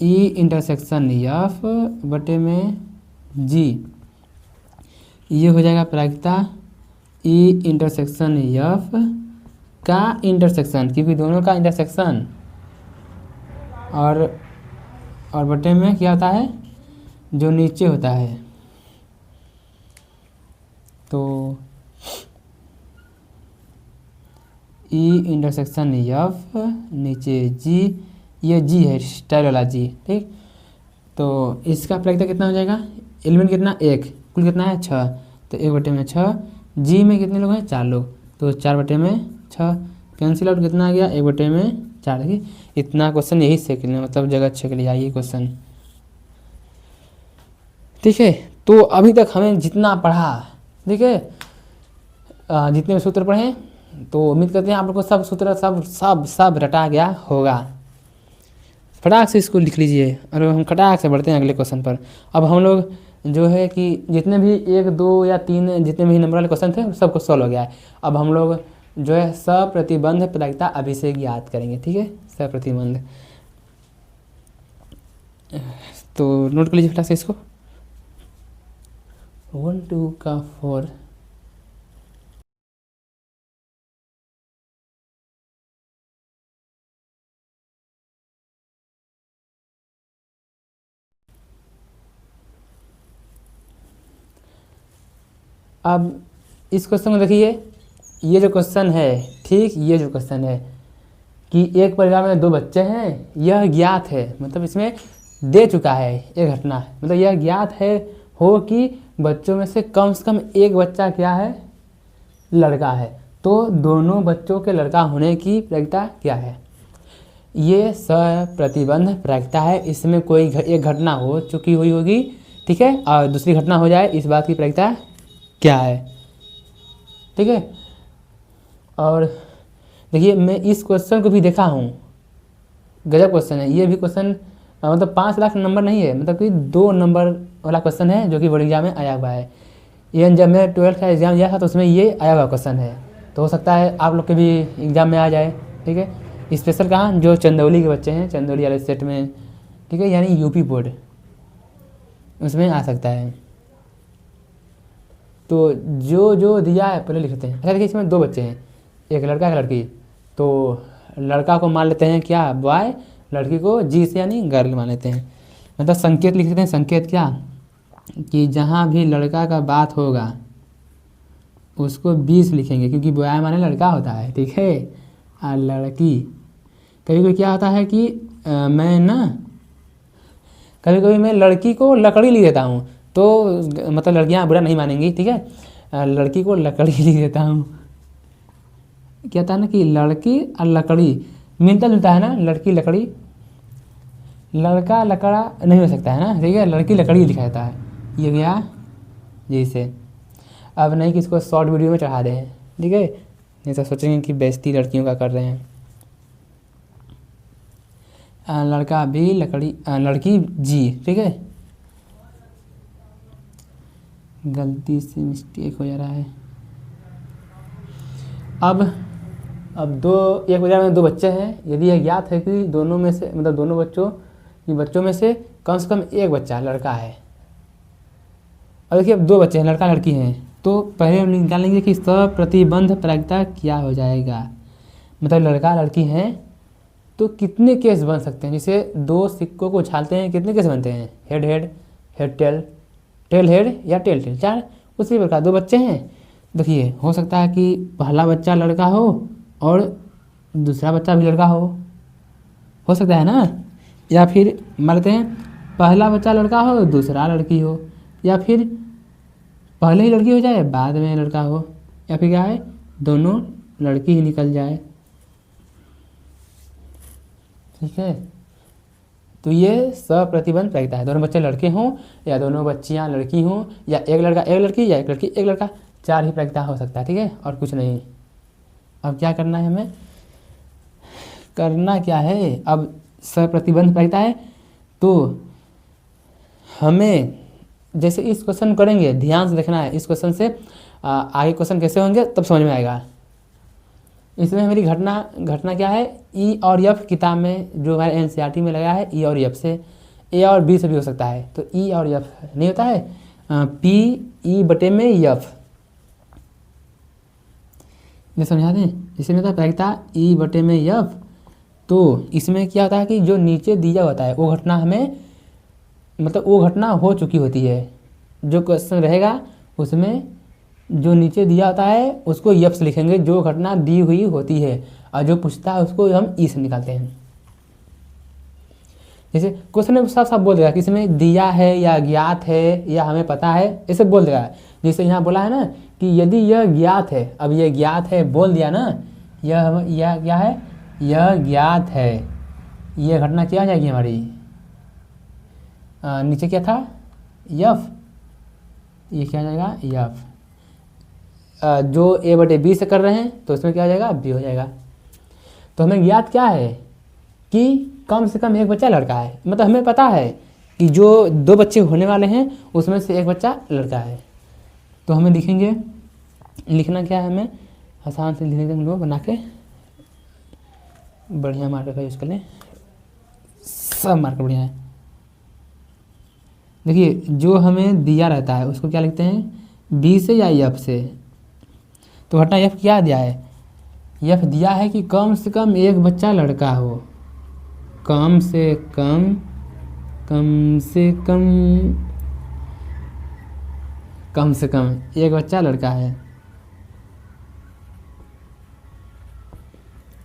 ई इंटरसेक्शन एफ बटे में जी, ये हो जाएगा प्रायिकता ई इंटरसेक्शन एफ का इंटरसेक्शन, क्योंकि दोनों का इंटरसेक्शन, और बटे में क्या होता है जो नीचे होता है, तो ई इंटरसेक्शन एफ नीचे जी, ये जी है स्टाइल वाला जी, ठीक। तो इसका प्रायिकता कितना हो जाएगा, एलिमेंट कितना 1, कुल कितना है 6, तो 1 बटे में 6, जी में कितने लोग हैं 4 लोग, तो 4 बटे में 6, कैंसिल आउट कितना आ गया 1 बटे में 4। देखिए इतना क्वेश्चन यही से के लिए, मतलब जगह 6 के लिए आई क्वेश्चन, ठीक है। तो अभी तक हमें जितना पढ़ा, ठीक है, जितने भी सूत्र पढ़े, तो उम्मीद करते हैं आप लोग को सब सूत्र सब सब सब रटा गया होगा। फटाक से इसको लिख लीजिए और हम फटाक से बढ़ते हैं अगले क्वेश्चन पर। अब हम लोग जो है कि जितने भी 1 2 या 3 जितने भी नंबर वाले क्वेश्चन थे सबको सॉल्व हो गया है। अब हम लोग जो है सप्रतिबंध प्रायिकता अभिषेक याद करेंगे, ठीक है, सप्रतिबंध। तो नोट कर लीजिए फटाक से इसको, 1 2 का 4। अब इस क्वेश्चन में देखिए, ये जो क्वेश्चन है, ठीक, ये जो क्वेश्चन है कि एक परिवार में 2 बच्चे हैं, यह ज्ञात है, मतलब इसमें दे चुका है ये घटना, मतलब यह ज्ञात है हो कि बच्चों में से कम एक बच्चा क्या है, लड़का है। तो दोनों बच्चों के लड़का होने की प्रायिकता क्या है, ये सप्रतिबंध प्रायिकता है। इसमें कोई एक घटना हो चुकी हुई होगी, ठीक है, और दूसरी घटना हो जाए, इस बात की प्रायिकता क्या है, ठीक है। और देखिए मैं इस क्वेश्चन को भी देखा हूँ, गजब क्वेश्चन है ये भी क्वेश्चन, मतलब 5 लाख नंबर नहीं है, मतलब कि 2 नंबर वाला क्वेश्चन है जो कि बोर्ड एग्जाम में आया हुआ है। ये जब मैं 12th का एग्ज़ाम दिया था तो उसमें ये आया हुआ क्वेश्चन है, तो हो सकता है आप लोग के भी एग्ज़ाम में आ जाए, ठीक है। स्पेशल कहाँ, जो चंदौली के बच्चे हैं, चंदौली वाले सेट में, ठीक है, यानी यूपी बोर्ड, उसमें आ सकता है। तो जो जो दिया है पहले लिखते हैं। अच्छा देखिए इसमें 2 बच्चे हैं, एक लड़का एक लड़की, तो लड़का को मान लेते हैं क्या बॉय, लड़की को जी से यानी गर्ल मान लेते हैं। मतलब संकेत लिख देते हैं, संकेत क्या कि जहाँ भी लड़का का बात होगा उसको 20 लिखेंगे, क्योंकि बॉय माने लड़का होता है, ठीक है, और लड़की कभी कभी क्या होता है कि मैं ना कभी कभी मैं लड़की को लकड़ी लिख देता हूँ, तो मतलब लड़कियाँ बुरा नहीं मानेंगी, ठीक है, लड़की को लकड़ी लिख देता हूँ। क्या था ना कि लड़की और लकड़ी मिलता जुलता है ना, लड़की लकड़ी, लड़का लकड़ा नहीं हो सकता है ना, ठीक है, लड़की लकड़ी लिखा जाता है, ये गया जैसे। अब नहीं कि इसको शॉर्ट वीडियो में चढ़ा दें, ठीक है, नहीं तो सोचेंगे कि बेइज्जती लड़कियों का कर रहे हैं। लड़का भी लकड़ी, लड़की जी, ठीक है, गलती से मिस्टेक हो जा रहा है। अब एक परिवार में 2 बच्चे हैं, यदि यह ज्ञात है कि दोनों में से, मतलब दोनों बच्चों में से कम एक बच्चा लड़का है। और देखिए अब 2 बच्चे हैं, लड़का लड़की हैं, तो पहले हम निकाल लेंगे कि सप्रतिबंध प्रायिकता क्या हो जाएगा। मतलब लड़का लड़की हैं तो कितने केस बन सकते हैं, जैसे 2 सिक्कों को उछालते हैं, कितने केस बनते हैं, head head, head tail, tail head या टेल टेल, 4। उसी प्रकार 2 बच्चे हैं, देखिए हो सकता है कि पहला बच्चा लड़का हो और दूसरा बच्चा भी लड़का हो सकता है ना, या फिर मान लेते हैं पहला बच्चा लड़का हो दूसरा लड़की हो, या फिर पहले ही लड़की हो जाए बाद में लड़का हो, या फिर क्या है दोनों लड़की ही निकल जाए, ठीक है। तो ये सप्रतिबंध प्रायिकता है, दोनों बच्चे लड़के हों या दोनों बच्चियां लड़की हों, या एक लड़का एक लड़की, या एक लड़की एक लड़का, 4 ही प्रायिकता हो सकता है, ठीक है, और कुछ नहीं। अब क्या करना है, हमें करना क्या है, अब सप्रतिबंध प्रायिकता है तो हमें जैसे इस क्वेश्चन करेंगे ध्यान से देखना है, इस क्वेश्चन से आगे क्वेश्चन कैसे होंगे तब समझ में आएगा। इसमें हमारी घटना क्या है, ई और एफ किताब में जो हमारे एनसीईआरटी में लगा है, ई और एफ से, ए और बी से भी हो सकता है, तो ई और एफ नहीं होता है, पी ई बटे में एफ, ये समझा दें। इसमें होता है प्रायिकता ई बटे में एफ, तो इसमें क्या होता है कि जो नीचे दिया होता है वो घटना हमें मतलब वो घटना हो चुकी होती है। जो क्वेश्चन रहेगा उसमें जो नीचे दिया होता है उसको एफ से लिखेंगे, जो घटना दी हुई होती है, और जो पूछता है उसको हम ई से निकालते हैं। जैसे क्वेश्चन में साफ साफ बोल देगा कि इसमें दिया है या ज्ञात है या हमें पता है, ऐसे बोल देगा। जैसे यहाँ बोला है ना कि यदि यह ज्ञात है, अब यह ज्ञात है बोल दिया ना, यह क्या है, यह ज्ञात है, यह घटना क्या हो जाएगी हमारी, नीचे क्या था यफ, ये क्या हो जाएगा यफ। जो ए बटे बी से कर रहे हैं तो इसमें क्या हो जाएगा बी हो जाएगा। तो हमें ज्ञात क्या है कि कम से कम एक बच्चा लड़का है, मतलब हमें पता है कि जो 2 बच्चे होने वाले हैं उसमें से एक बच्चा लड़का है। तो हमें लिखेंगे, लिखना क्या है, हमें आसान से लिखने हम लोग बना के बढ़िया मार्कर का यूज़ कर लें, सब मार्कर बढ़िया है। देखिए जो हमें दिया रहता है उसको क्या लिखते हैं, बी से या एफ से। तो घटना एफ क्या दिया है, एफ दिया है कि कम से कम एक बच्चा लड़का हो, कम से कम एक बच्चा लड़का है।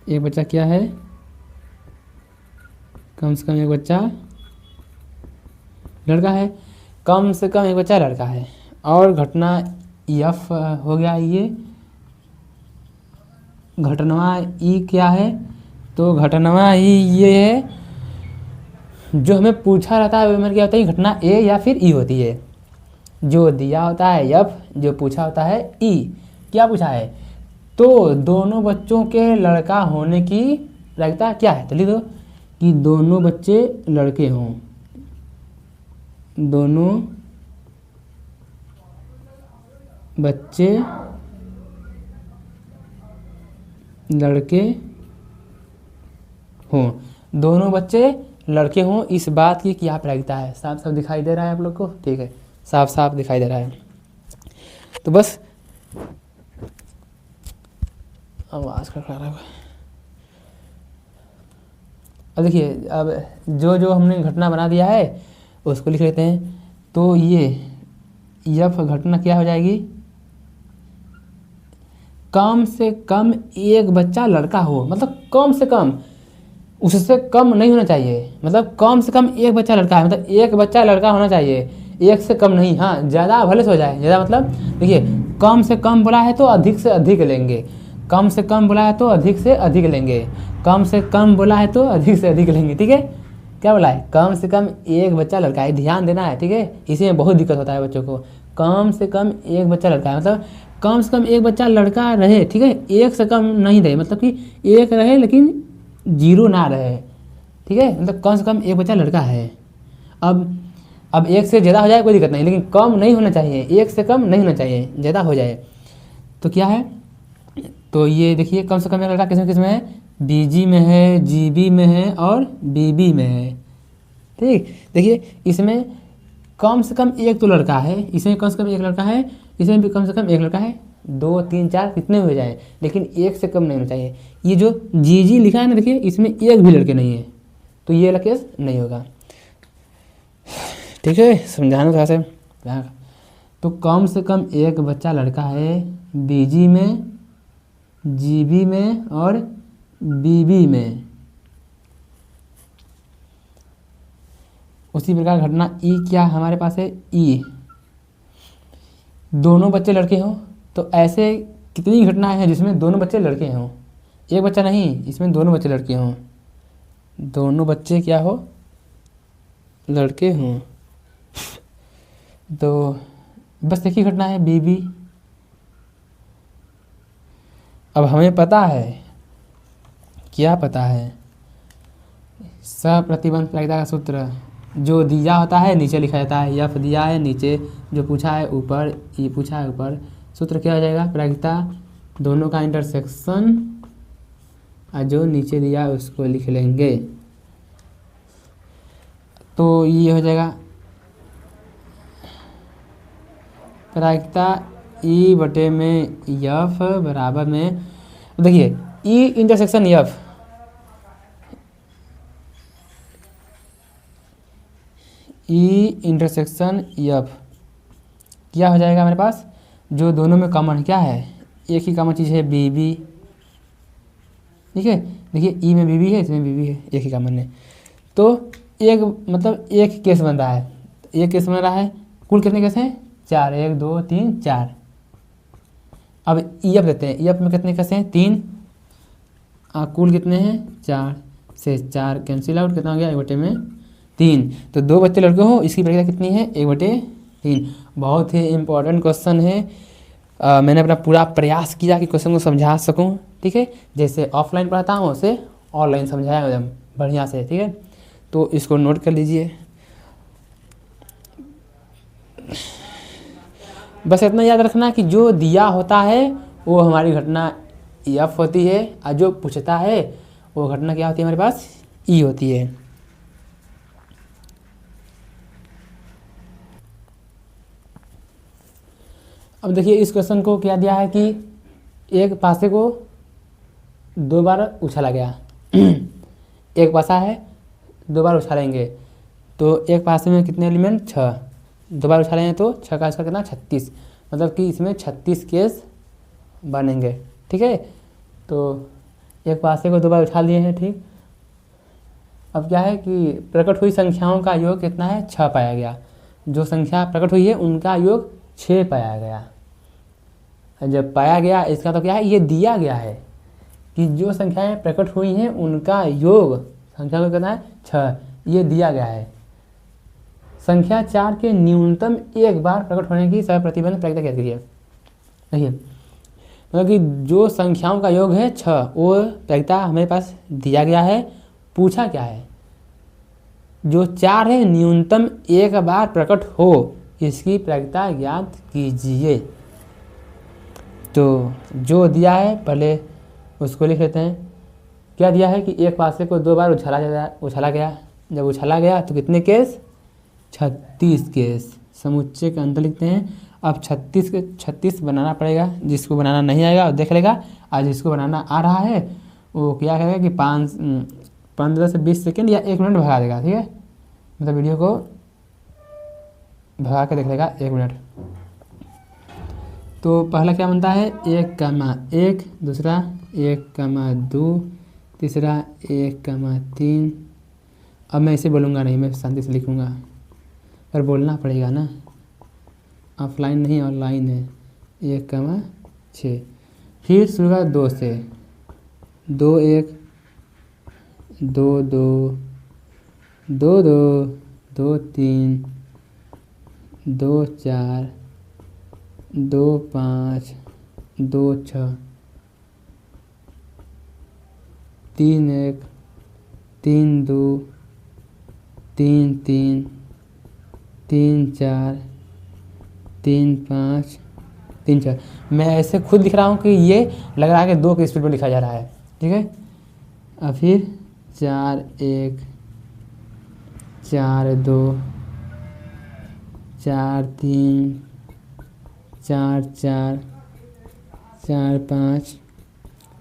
एक बच्चा क्या है, कम से कम एक बच्चा लड़का है, कम से कम एक बच्चा लड़का है। और घटना एफ हो गया, ये घटना ई क्या है, तो घटना ई ये है, जो हमें पूछा रहता है वो क्या होता है, घटना ए या फिर ई होती है। जो दिया होता है एफ, जो पूछा होता है ई। क्या पूछा है, तो दोनों बच्चों के लड़का होने की प्रायिकता क्या है, तो लिख दो कि दोनों बच्चे लड़के हों, दोनों बच्चे लड़के हों, दोनों बच्चे लड़के हों, इस बात की क्या प्रायिकता है। साफ साफ दिखाई दे रहा है आप लोग को, ठीक है, साफ साफ दिखाई दे रहा है। तो बस आवाज़ का खड़ा है। अब देखिए, अब जो हमने घटना बना दिया है उसको लिख लेते हैं। तो ये यफ घटना क्या हो जाएगी, कम से कम एक बच्चा लड़का हो, मतलब कम से कम, उससे कम नहीं होना चाहिए, मतलब कम से कम एक बच्चा लड़का है, मतलब एक बच्चा लड़का होना चाहिए, एक से कम नहीं। हाँ, ज़्यादा भले से हो जाए, ज़्यादा मतलब देखिए कम से कम बोला है तो अधिक से अधिक लेंगे, कम से कम बोला है तो अधिक से अधिक लेंगे, कम से कम बोला है तो अधिक से अधिक लेंगे, ठीक है। क्या बोला है, कम से कम एक बच्चा लड़का है, ध्यान देना है, ठीक है। इसी में बहुत दिक्कत होता है बच्चों को, कम से कम एक बच्चा लड़का है, मतलब कम से कम एक बच्चा लड़का रहे, ठीक है, एक से कम नहीं रहे, मतलब कि एक रहे लेकिन 0 ना रहे, ठीक है, मतलब कम से कम एक बच्चा लड़का है। अब एक से ज़्यादा हो जाए कोई दिक्कत नहीं, लेकिन कम नहीं होना चाहिए, एक से कम नहीं होना चाहिए, ज़्यादा हो जाए तो क्या है। तो ये देखिए कम से कम एक लड़का किस में है, बीजी में है, जीबी में है और बीबी में है, ठीक। देखिए इसमें कम से कम एक तो लड़का है, इसमें कम से कम एक लड़का है, इसमें भी कम से कम एक लड़का है, 2 3 4 कितने हो जाए, लेकिन एक से कम नहीं होना चाहिए। ये जो जी लिखा है ना, देखिए इसमें एक भी लड़के नहीं है, तो ये वाला केस नहीं होगा, ठीक है, समझाना थोड़ा सा। तो कम से कम एक बच्चा लड़का है बीजी में, जीबी में और बीबी में। उसी प्रकार घटना ई क्या हमारे पास है, ई दोनों बच्चे लड़के हों, तो ऐसे कितनी घटनाएं हैं जिसमें दोनों बच्चे लड़के हों, एक बच्चा नहीं, इसमें दोनों बच्चे लड़के हों, दोनों बच्चे क्या हो, लड़के हों। तो बस एक ही घटना है बीबी। अब हमें पता है, क्या पता है, सप्रतिबंध प्रायिकता का सूत्र जो दिया होता है नीचे लिखा जाता है, यफ दिया है नीचे, जो पूछा है ऊपर, ई पूछा है ऊपर। सूत्र क्या हो जाएगा, प्रायिकता दोनों का इंटरसेक्शन और जो नीचे दिया उसको लिख लेंगे। तो ये हो जाएगा प्रायिकता ई बटे में यफ बराबर में, देखिए E intersection F, E intersection F क्या हो जाएगा हमारे पास, जो दोनों में कॉमन क्या है, एक ही कॉमन चीज़ है बी बी, ठीक है। देखिए ई में बी बी है, इसमें बी बी है, एक ही कॉमन है। तो एक मतलब एक केस बन रहा है, एक केस बन रहा है, कुल कितने केस हैं, 4, 1 2 3 4। अब ई एफ लेते हैं, ई एफ में कितने केस हैं, 3, कुल कितने हैं 4 से 4 कैंसिल आउट, कितना हो गया 1/3। तो 2 बच्चे लड़के हो, इसकी प्रायिकता कितनी है 1/3। बहुत ही इम्पोर्टेंट क्वेश्चन है। मैंने अपना पूरा प्रयास किया कि क्वेश्चन को समझा सकूं, ठीक है। जैसे ऑफलाइन पढ़ाता हूँ उसे ऑनलाइन समझाया एकदम बढ़िया से, ठीक है। तो इसको नोट कर लीजिए। बस इतना याद रखना कि जो दिया होता है वो हमारी घटना एफ होती है, और जो पूछता है वो घटना क्या होती है हमारे पास, ई होती है। अब देखिए इस क्वेश्चन को क्या दिया है कि एक पासे को 2 बार उछाला गया एक पासा है 2 बार उछालेंगे, तो एक पासे में कितने एलिमेंट 6, 2 बार उछालेंगे तो 6 का इसका कितना 36, मतलब कि इसमें 36 केस बनेंगे, ठीक है। तो एक पासे को 2 बार उछाल दिए हैं, ठीक। अब क्या है कि प्रकट हुई संख्याओं का योग कितना है 6 पाया गया, जो संख्या प्रकट हुई है उनका योग 6 पाया गया। जब पाया गया इसका तो क्या है, ये दिया गया है कि जो संख्याएं प्रकट हुई हैं उनका योग संख्या को कितना है 6, ये दिया गया है। संख्या 4 के न्यूनतम एक बार प्रकट होने की समय प्रतिबंध प्रायिकता क्या करिए। देखिए मतलब कि जो संख्याओं का योग है 6, वो प्रायिकता हमारे पास दिया गया है। पूछा क्या है, जो 4 है न्यूनतम एक बार प्रकट हो, इसकी प्रायिकता ज्ञात कीजिए। तो जो दिया है पहले उसको लिख लेते हैं। क्या दिया है कि एक पासे को 2 बार उछाला गया, जब उछाला गया तो कितने केस 36 केस, समुच्चय का अंतर लिखते हैं। अब 36 बनाना पड़ेगा, जिसको बनाना नहीं आएगा वो देख लेगा, आज जिसको बनाना आ रहा है वो क्या करेगा कि 15 से 20 सेकेंड या 1 मिनट भगा देगा, ठीक है। मतलब वीडियो को भगा के देख लेगा 1 मिनट। तो पहला क्या बनता है 1,1, दूसरा 1,2, तीसरा 1,3। अब मैं इसे बोलूँगा नहीं, मैं शांति से लिखूँगा, पर बोलना पड़ेगा ना, ऑफलाइन नहीं ऑनलाइन है। 1,6, फिर शुरू का 2 से, 2 1 2 2 2 2 2 3 2 4 2 5 2 6 3 1 3 2 3 3 3 4 3 5 3 4। मैं ऐसे खुद लिख रहा हूँ कि ये लग रहा है कि 2 की स्पीड में लिखा जा रहा है, ठीक है। और फिर 4 1 4 2 4 3 4 4 4 5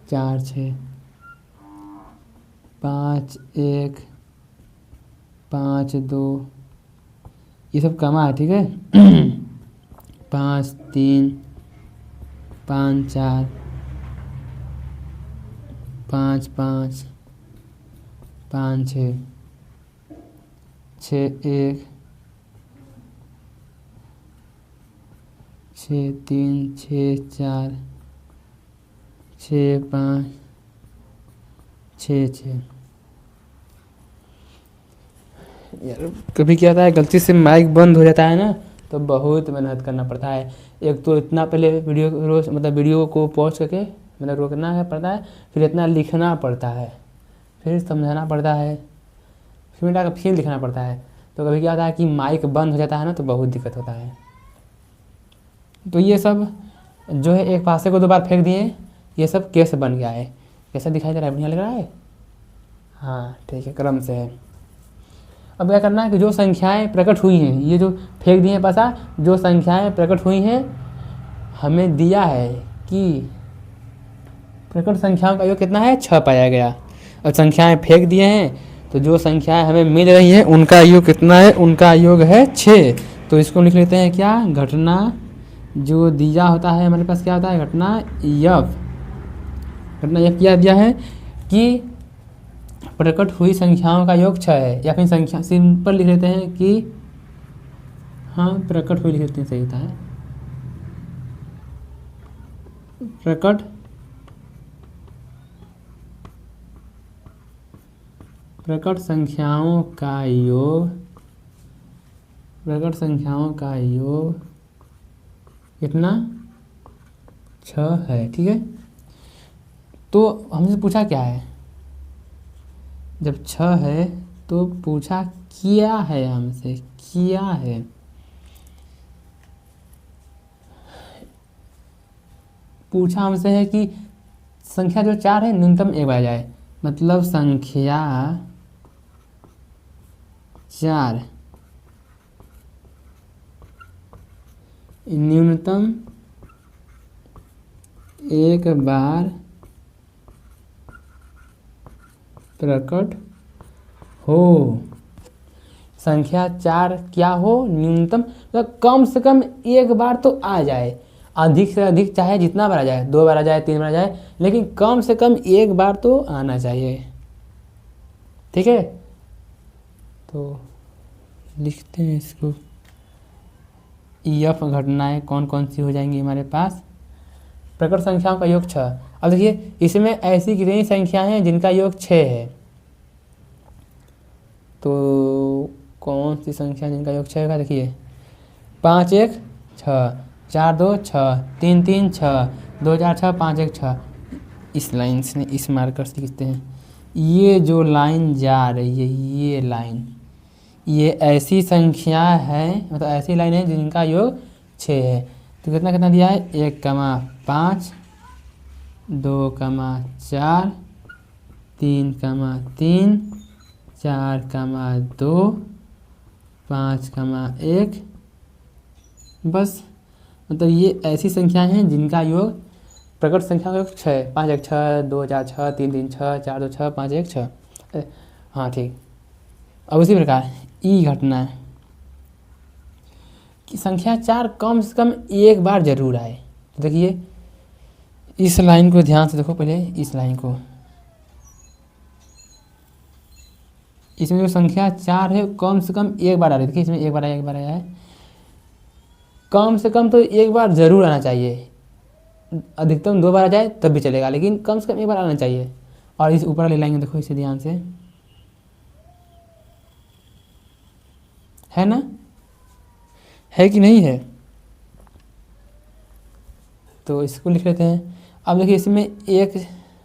4 6 5 1 5 2, ये सब कमा है, ठीक है। 5 3 5 4 5 5 5 6 6 1 6 3 6 4 6 5 6 6। यार कभी क्या होता है गलती से माइक बंद हो जाता है ना, तो बहुत मेहनत करना पड़ता है। एक तो इतना पहले वीडियो को पॉज करके मतलब रोकना है पड़ता है, फिर इतना लिखना पड़ता है, फिर समझाना पड़ता है, फिर मिटा कर फिर लिखना पड़ता है। तो कभी क्या होता है कि माइक बंद हो जाता है ना, तो बहुत दिक्कत होता है। तो ये सब जो है एक पासे को 2 बार फेंक दिए, ये सब कैसे बन गया है, कैसा दिखाई दे रहा है, बढ़िया लग रहा है। हाँ ठीक है, क्रम से है। अब क्या करना है कि जो संख्याएं प्रकट हुई हैं, ये जो फेंक दिए हैं पासा, जो संख्याएं प्रकट हुई हैं हमें दिया है कि प्रकट संख्याओं का योग कितना है, 6 पाया गया। और संख्याएं फेंक दिए हैं, तो जो संख्याएं हमें मिल रही हैं उनका योग कितना है, उनका योग है 6। तो इसको लिख लेते हैं क्या, घटना जो दिया होता है हमारे पास क्या होता है, घटना यफ। घटना यफ क्या दिया है कि प्रकट हुई संख्याओं का योग 6 है, या फिर संख्या सिंपल लिख लेते हैं कि हाँ प्रकट हुई लिख लेते हैं, सही होता है। प्रकट संख्याओं का योग, प्रकट संख्याओं का योग कितना, 6 है। ठीक है, तो हमसे पूछा क्या है, जब 6 है तो पूछा क्या है, हमसे क्या है। पूछा हमसे है कि संख्या जो 4 है न्यूनतम 1 बार आ जाए, मतलब संख्या 4 न्यूनतम 1 बार प्रकट हो। संख्या 4 क्या हो, न्यूनतम मतलब कम से कम 1 बार तो आ जाए, अधिक से अधिक चाहे जितना बार आ जाए, 2 बार आ जाए, 3 बार आ जाए, लेकिन कम से कम 1 बार तो आना चाहिए। ठीक है, तो लिखते हैं इसको, यफ घटनाएं कौन कौन सी हो जाएंगी हमारे पास, प्रकट संख्याओं का योग 6। अब देखिए इसमें ऐसी कितनी संख्याएं हैं जिनका योग 6 है, तो कौन सी संख्या जिनका योग 6 का, देखिए 5 1 6, 4 2 6, 3 3 6, 2 4 6, 5 1 6। इस लाइन से, इस मार्कर से लिखते हैं, ये जो लाइन जा रही है, ये लाइन, ये ऐसी संख्या है, मतलब ऐसी लाइन है जिनका योग 6 है। तो कितना कितना दिया है, 1,5, 2,4, 3,3, 4,2, 5,1, बस। मतलब ये ऐसी संख्याएं हैं जिनका योग, प्रकट संख्या का योग 6, 5 1 6, 2 4 6, 3 3 6, 4 2 6, 5 1 6। हाँ ठीक। अब उसी प्रकार ई घटना कि संख्या 4 कम से कम 1 बार जरूर आए। तो देखिए इस लाइन को ध्यान से देखो, पहले इस लाइन को, इसमें जो संख्या 4 है कम से कम 1 बार आ रही है। देखिए इसमें 1 बार आया, 1 बार आया है, कम से कम तो 1 बार जरूर आना चाहिए। अधिकतम 2 बार आ जाए तब भी चलेगा, लेकिन कम से कम 1 बार आना चाहिए। और इस ऊपर वाली लाइन में देखो, इसे ध्यान से, है ना, है कि नहीं है, तो इसको लिख लेते हैं। अब देखिए इसमें एक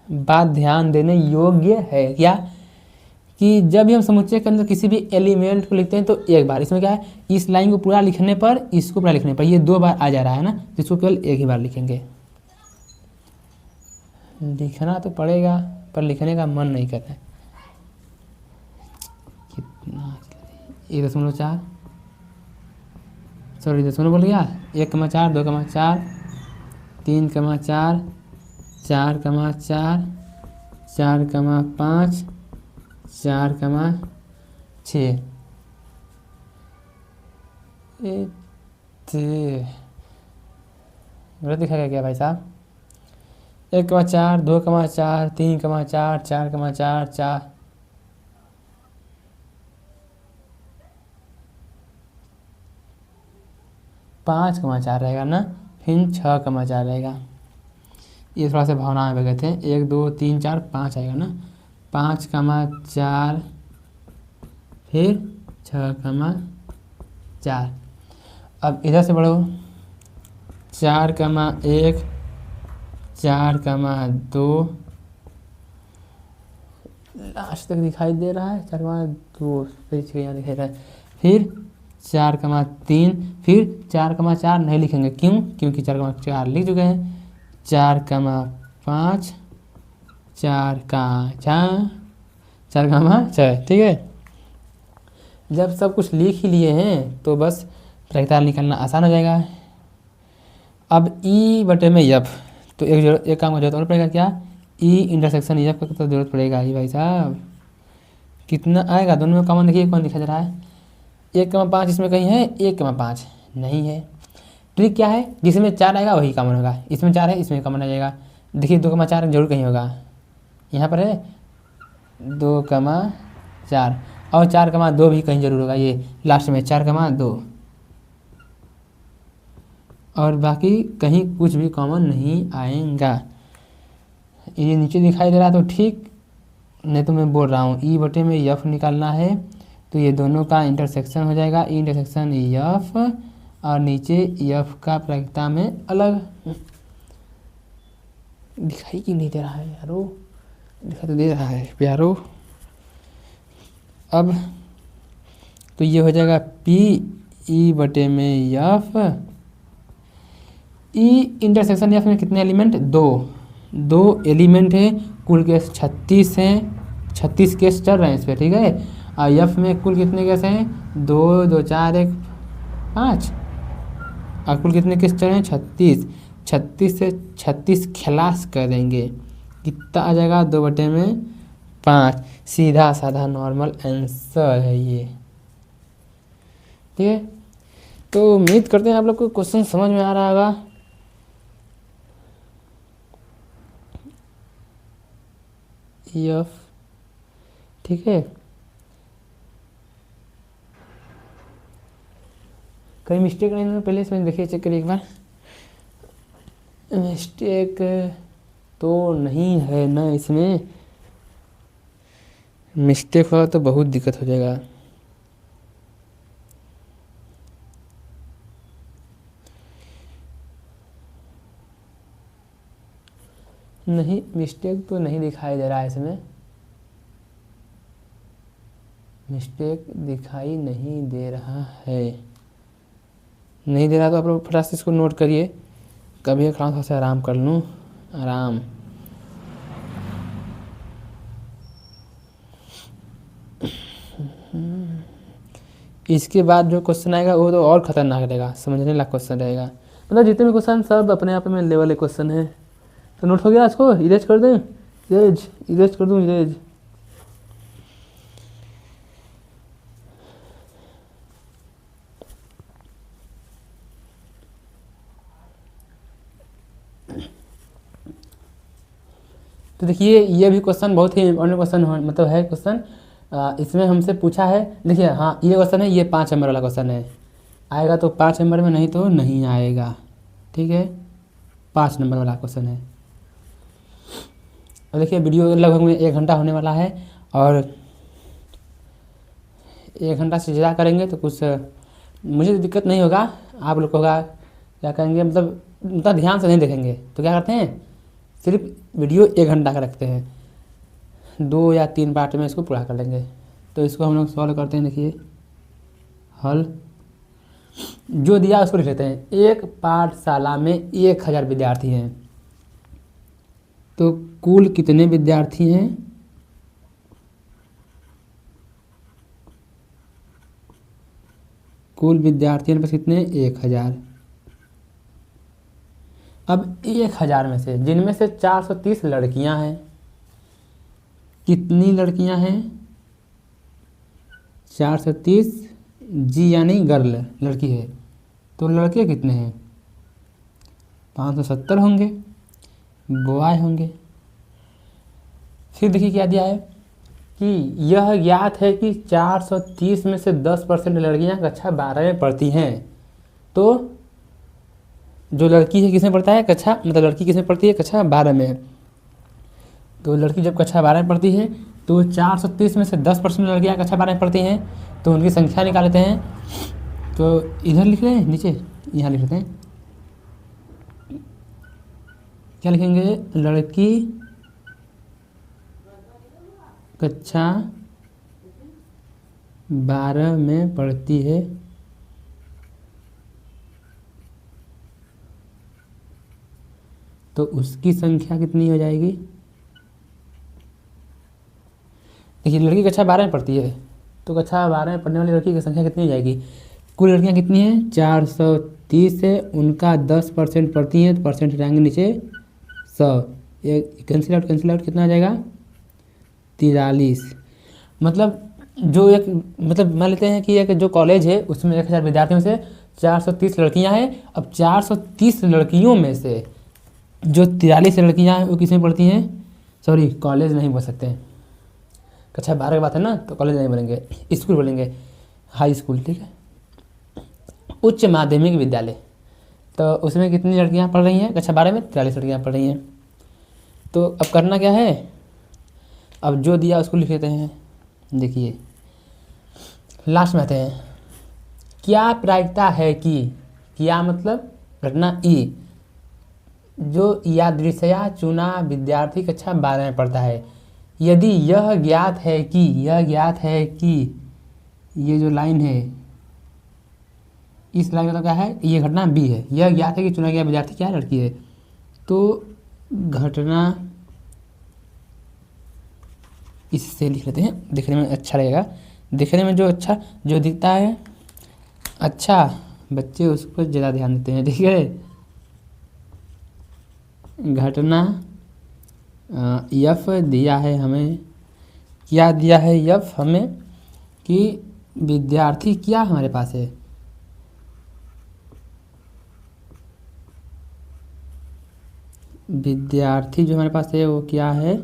बात ध्यान देने योग्य है क्या, कि जब भी हम समुच्चय के अंदर किसी भी एलिमेंट को लिखते हैं तो 1 बार, इसमें क्या है, इस लाइन को पूरा लिखने पर, इसको पूरा लिखने पर ये 2 बार आ जा रहा है ना, जिसको केवल 1 ही बार लिखेंगे। लिखना तो पड़ेगा पर लिखने का मन नहीं करता है। कितना 1.4, सॉरी 0 बोल गया, 1,4, 2,4, 3,4, 4,4, 4,5, 4,6। गलत दिखाएगा क्या भाई साहब, 1,4, 2,4, 3,4, 4,4, 4, 5,4 रहेगा ना, फिर 6,4 रहेगा। ये थोड़ा सा भावना में गए थे, 1 2 3 4 5 आएगा ना, 5,4 फिर 6,4। अब इधर से बढ़ो, 4,1, 4,2, लास्ट तक दिखाई दे रहा है, 4,2 यहाँ दिखाई रहा है, फिर 4,3, फिर 4,4 नहीं लिखेंगे, क्यों? क्योंकि 4,4 लिख चुके हैं। 4,5, 4,4, 4,6, ठीक है। जब सब कुछ लिख ही लिए हैं तो बस प्रायिकता निकालना आसान हो जाएगा। अब ई बटे में यफ, तो एक काम का जरूरत और पड़ेगा, क्या? ई इंटरसेक्शन यफ का तो जरूरत पड़ेगा ही भाई साहब। कितना आएगा दोनों में कॉमन? देखिए कौन दिखा जा रहा है, 1,5 इसमें कहीं है, 1,5 नहीं है। ट्रिक क्या है? जिसमें 4 आएगा वही कॉमन होगा, इसमें 4 है इसमें कॉमन आ जाएगा। देखिए 2,4 जरूर कहीं होगा, यहाँ पर है 2,4 और 4,2 भी कहीं जरूर होगा, ये लास्ट में 4,2, और बाकी कहीं कुछ भी कॉमन नहीं आएगा। ये नीचे दिखाई दे रहा तो ठीक, नहीं तो मैं बोल रहा हूँ ई बटे में यफ निकालना है तो ये दोनों का इंटरसेक्शन हो जाएगा, ई इंटरसेक्शन यफ, और नीचे यफ का प्रायिकता में अलग। दिखाई क्यों नहीं दे रहा है यारो? दिखाई तो दे रहा है प्यारो। अब तो ये हो जाएगा पी ई बटे में यफ। ई इंटरसेक्शन यफ में कितने एलिमेंट? 2 एलिमेंट है, कुल केस 36 हैं, 36 केस चल रहे हैं इस पर, ठीक है। और यफ में कुल कितने केस हैं? 2, 2, 4, 1, 5, और कुल कितने केस चल रहे हैं? 36। 36 से 36 खलास कर देंगे, कितना आ जाएगा? 2 बटे में 5। सीधा साधा नॉर्मल आंसर है ये, ठीक है। तो उम्मीद करते हैं आप लोग को क्वेश्चन समझ में आ रहा होगा। यफ, ठीक है। कहीं मिस्टेक नहीं है? पहले इसमें देखिए, चेक करिए एक बार। मिस्टेक तो नहीं है ना इसमें? मिस्टेक हुआ तो बहुत दिक्कत हो जाएगा। नहीं, मिस्टेक तो नहीं दिखाई दे रहा है इसमें, मिस्टेक दिखाई नहीं दे रहा है। नहीं दे रहा तो आप लोग फटाफट से इसको नोट करिए। कभी एक थोड़ा सा आराम कर लूँ, आराम। इसके बाद जो क्वेश्चन आएगा वो तो और खतरनाक रहेगा, समझने लायक क्वेश्चन रहेगा। मतलब जितने भी क्वेश्चन सब अपने आप में लेवल के क्वेश्चन है। तो नोट हो गया, इसको इरेज कर दें? इरेज कर दूँ? इरेज तो देखिए ये भी क्वेश्चन बहुत ही इम्पोर्टेंट क्वेश्चन मतलब है क्वेश्चन। इसमें हमसे पूछा है, देखिए हाँ ये क्वेश्चन है, ये 5 नंबर वाला क्वेश्चन है। आएगा तो 5 नंबर में, नहीं तो नहीं आएगा, ठीक है। 5 नंबर वाला क्वेश्चन है। और देखिए वीडियो लगभग में 1 घंटा होने वाला है, और 1 घंटा से ज़्यादा करेंगे तो कुछ मुझे तो दिक्कत नहीं होगा, आप लोग को होगा। क्या करेंगे मतलब उतना ध्यान से नहीं देखेंगे तो क्या करते हैं, सिर्फ वीडियो 1 घंटा का रखते हैं, 2 या 3 पार्ट में इसको पूरा कर लेंगे। तो इसको हम लोग सॉल्व करते हैं। देखिए हल जो दिया उसको लिख लेते हैं। एक पाठशाला में 1000 विद्यार्थी हैं, तो कुल कितने विद्यार्थी हैं? कुल विद्यार्थियों पास कितने? 1000। अब 1000 में से, जिनमें से 430 लड़कियां हैं, कितनी लड़कियां हैं? 430, जी यानी गर्ल, लड़की है, तो लड़के कितने हैं? 570 होंगे, बॉय होंगे। फिर देखिए क्या दिया है कि यह ज्ञात है कि 430 में से 10% लड़कियां कक्षा 12 में पढ़ती हैं। तो जो लड़की है किसमें पढ़ता है? कक्षा, मतलब लड़की किसमें पढ़ती है? कक्षा 12 में। तो लड़की जब कक्षा 12 में पढ़ती है तो 430 में से 10% लड़कियाँ कक्षा 12 में पढ़ती हैं, तो उनकी संख्या निकाल लेते हैं। तो इधर लिख रहे हैं, नीचे यहाँ लिख लेते हैं। क्या लिखेंगे? लड़की कक्षा 12 में पढ़ती है तो उसकी संख्या कितनी हो जाएगी। देखिए लड़की कक्षा 12 में पढ़ती है तो कक्षा 12 में पढ़ने वाली लड़की की संख्या कितनी हो जाएगी। कुल लड़कियां कितनी हैं 430 है, उनका 10% पढ़ती हैं तो परसेंट हटाएंगे नीचे 100, एक कैंसिल आउट कितना आ जाएगा 43। मतलब जो एक मतलब मान लेते हैं कि एक जो कॉलेज है उसमें 1000 विद्यार्थियों से 430 लड़कियां हैं। अब 430 लड़कियों में से जो 43 लड़कियां हैं वो किसमें पढ़ती हैं, सॉरी कॉलेज नहीं बोल सकते, कक्षा 12 की बात है ना तो कॉलेज नहीं बोलेंगे, स्कूल बोलेंगे, हाई स्कूल, ठीक है, उच्च माध्यमिक विद्यालय। तो उसमें कितनी लड़कियां पढ़ रही हैं कक्षा 12 में 43 लड़कियां पढ़ रही हैं। तो अब करना क्या है, अब जो दिया उसको लिख लेते हैं। देखिए लास्ट में आते हैं, क्या प्रायिकता है कि, क्या मतलब घटना ई, जो यादृच्छया चुना विद्यार्थी कक्षा 12 में पढ़ता है, यदि यह ज्ञात है कि ये जो लाइन है इस लाइन का मतलब क्या है, ये घटना बी है, यह ज्ञात है कि चुना गया विद्यार्थी क्या लड़की है। तो घटना इससे लिख लेते हैं, दिखने में अच्छा लगेगा, दिखने में जो अच्छा जो दिखता है अच्छा बच्चे उस पर ज़्यादा ध्यान देते हैं, ठीक है। घटना यफ दिया है हमें, क्या दिया है यफ हमें कि विद्यार्थी क्या हमारे पास है, विद्यार्थी जो हमारे पास है वो क्या है,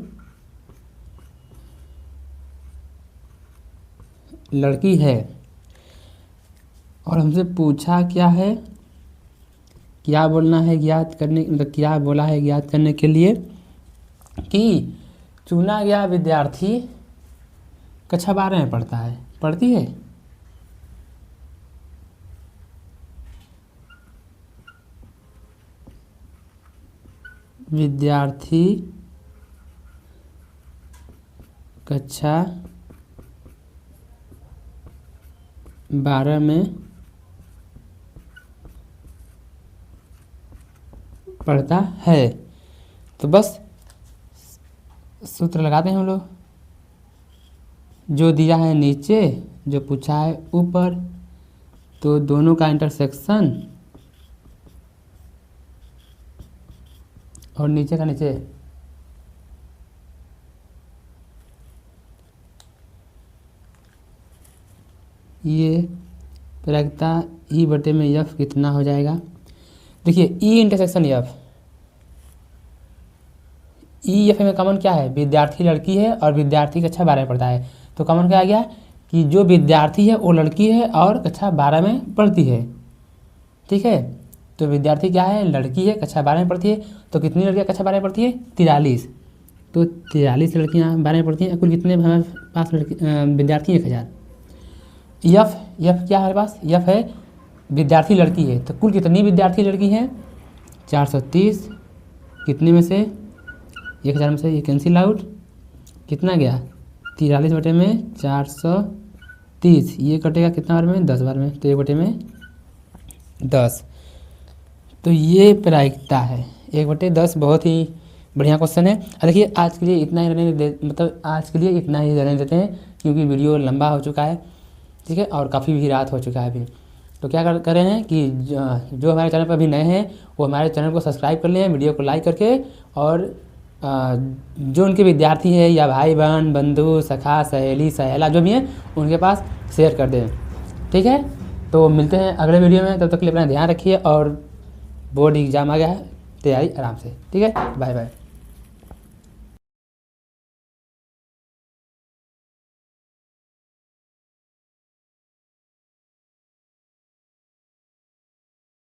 लड़की है। और हमसे पूछा क्या है, क्या बोलना है ज्ञात करने, मतलब क्या बोला है ज्ञात करने के लिए कि चुना गया विद्यार्थी कक्षा 12 में पढ़ता है, पढ़ती है। विद्यार्थी कक्षा 12 में पढ़ता है। तो बस सूत्र लगाते हैं हम लोग, जो दिया है नीचे जो पूछा है ऊपर, तो दोनों का इंटरसेक्शन और नीचे का नीचे, ये प्रायिकता ई बटे में एफ कितना हो जाएगा। देखिए E intersection F, E F में कॉमन क्या है, विद्यार्थी लड़की है और विद्यार्थी कक्षा 12 में पढ़ता है। तो कॉमन क्या आ गया कि जो विद्यार्थी है वो लड़की है और कक्षा 12 में पढ़ती है, ठीक है। तो विद्यार्थी क्या है, लड़की है, कक्षा 12 में पढ़ती है। तो कितनी लड़कियाँ कक्षा 12 में पढ़ती है, 43। तो 43 लड़कियाँ 12 में पढ़ती हैं। कुल कितने हमारे पास विद्यार्थी 1000। यफ क्या है हमारे पास, यफ है विद्यार्थी लड़की है। तो कुल कितनी विद्यार्थी लड़की हैं, 430। कितने में से 1000 में से ये कैंसिल आउट, कितना गया 43 बटे में 430, ये कटेगा कितना बार में 10 बार में, तो 1 बटे में 10। तो ये प्रायिकता है 1 बटे 10। बहुत ही बढ़िया क्वेश्चन है। देखिए आज के लिए इतना ही रहने देते हैं क्योंकि वीडियो लंबा हो चुका है, ठीक है, और काफ़ी भी रात हो चुका है अभी। तो क्या कर रहे हैं कि जो हमारे चैनल पर अभी नए हैं वो हमारे चैनल को सब्सक्राइब कर लें, वीडियो को लाइक करके, और जो उनके विद्यार्थी है या भाई बहन बंधु सखा सहेली सहेला जो भी हैं उनके पास शेयर कर दें, ठीक है। तो मिलते हैं अगले वीडियो में, तब तक के लिए अपना ध्यान रखिए। और बोर्ड एग्ज़ाम आ गया है, तैयारी आराम से, ठीक है। Bye bye.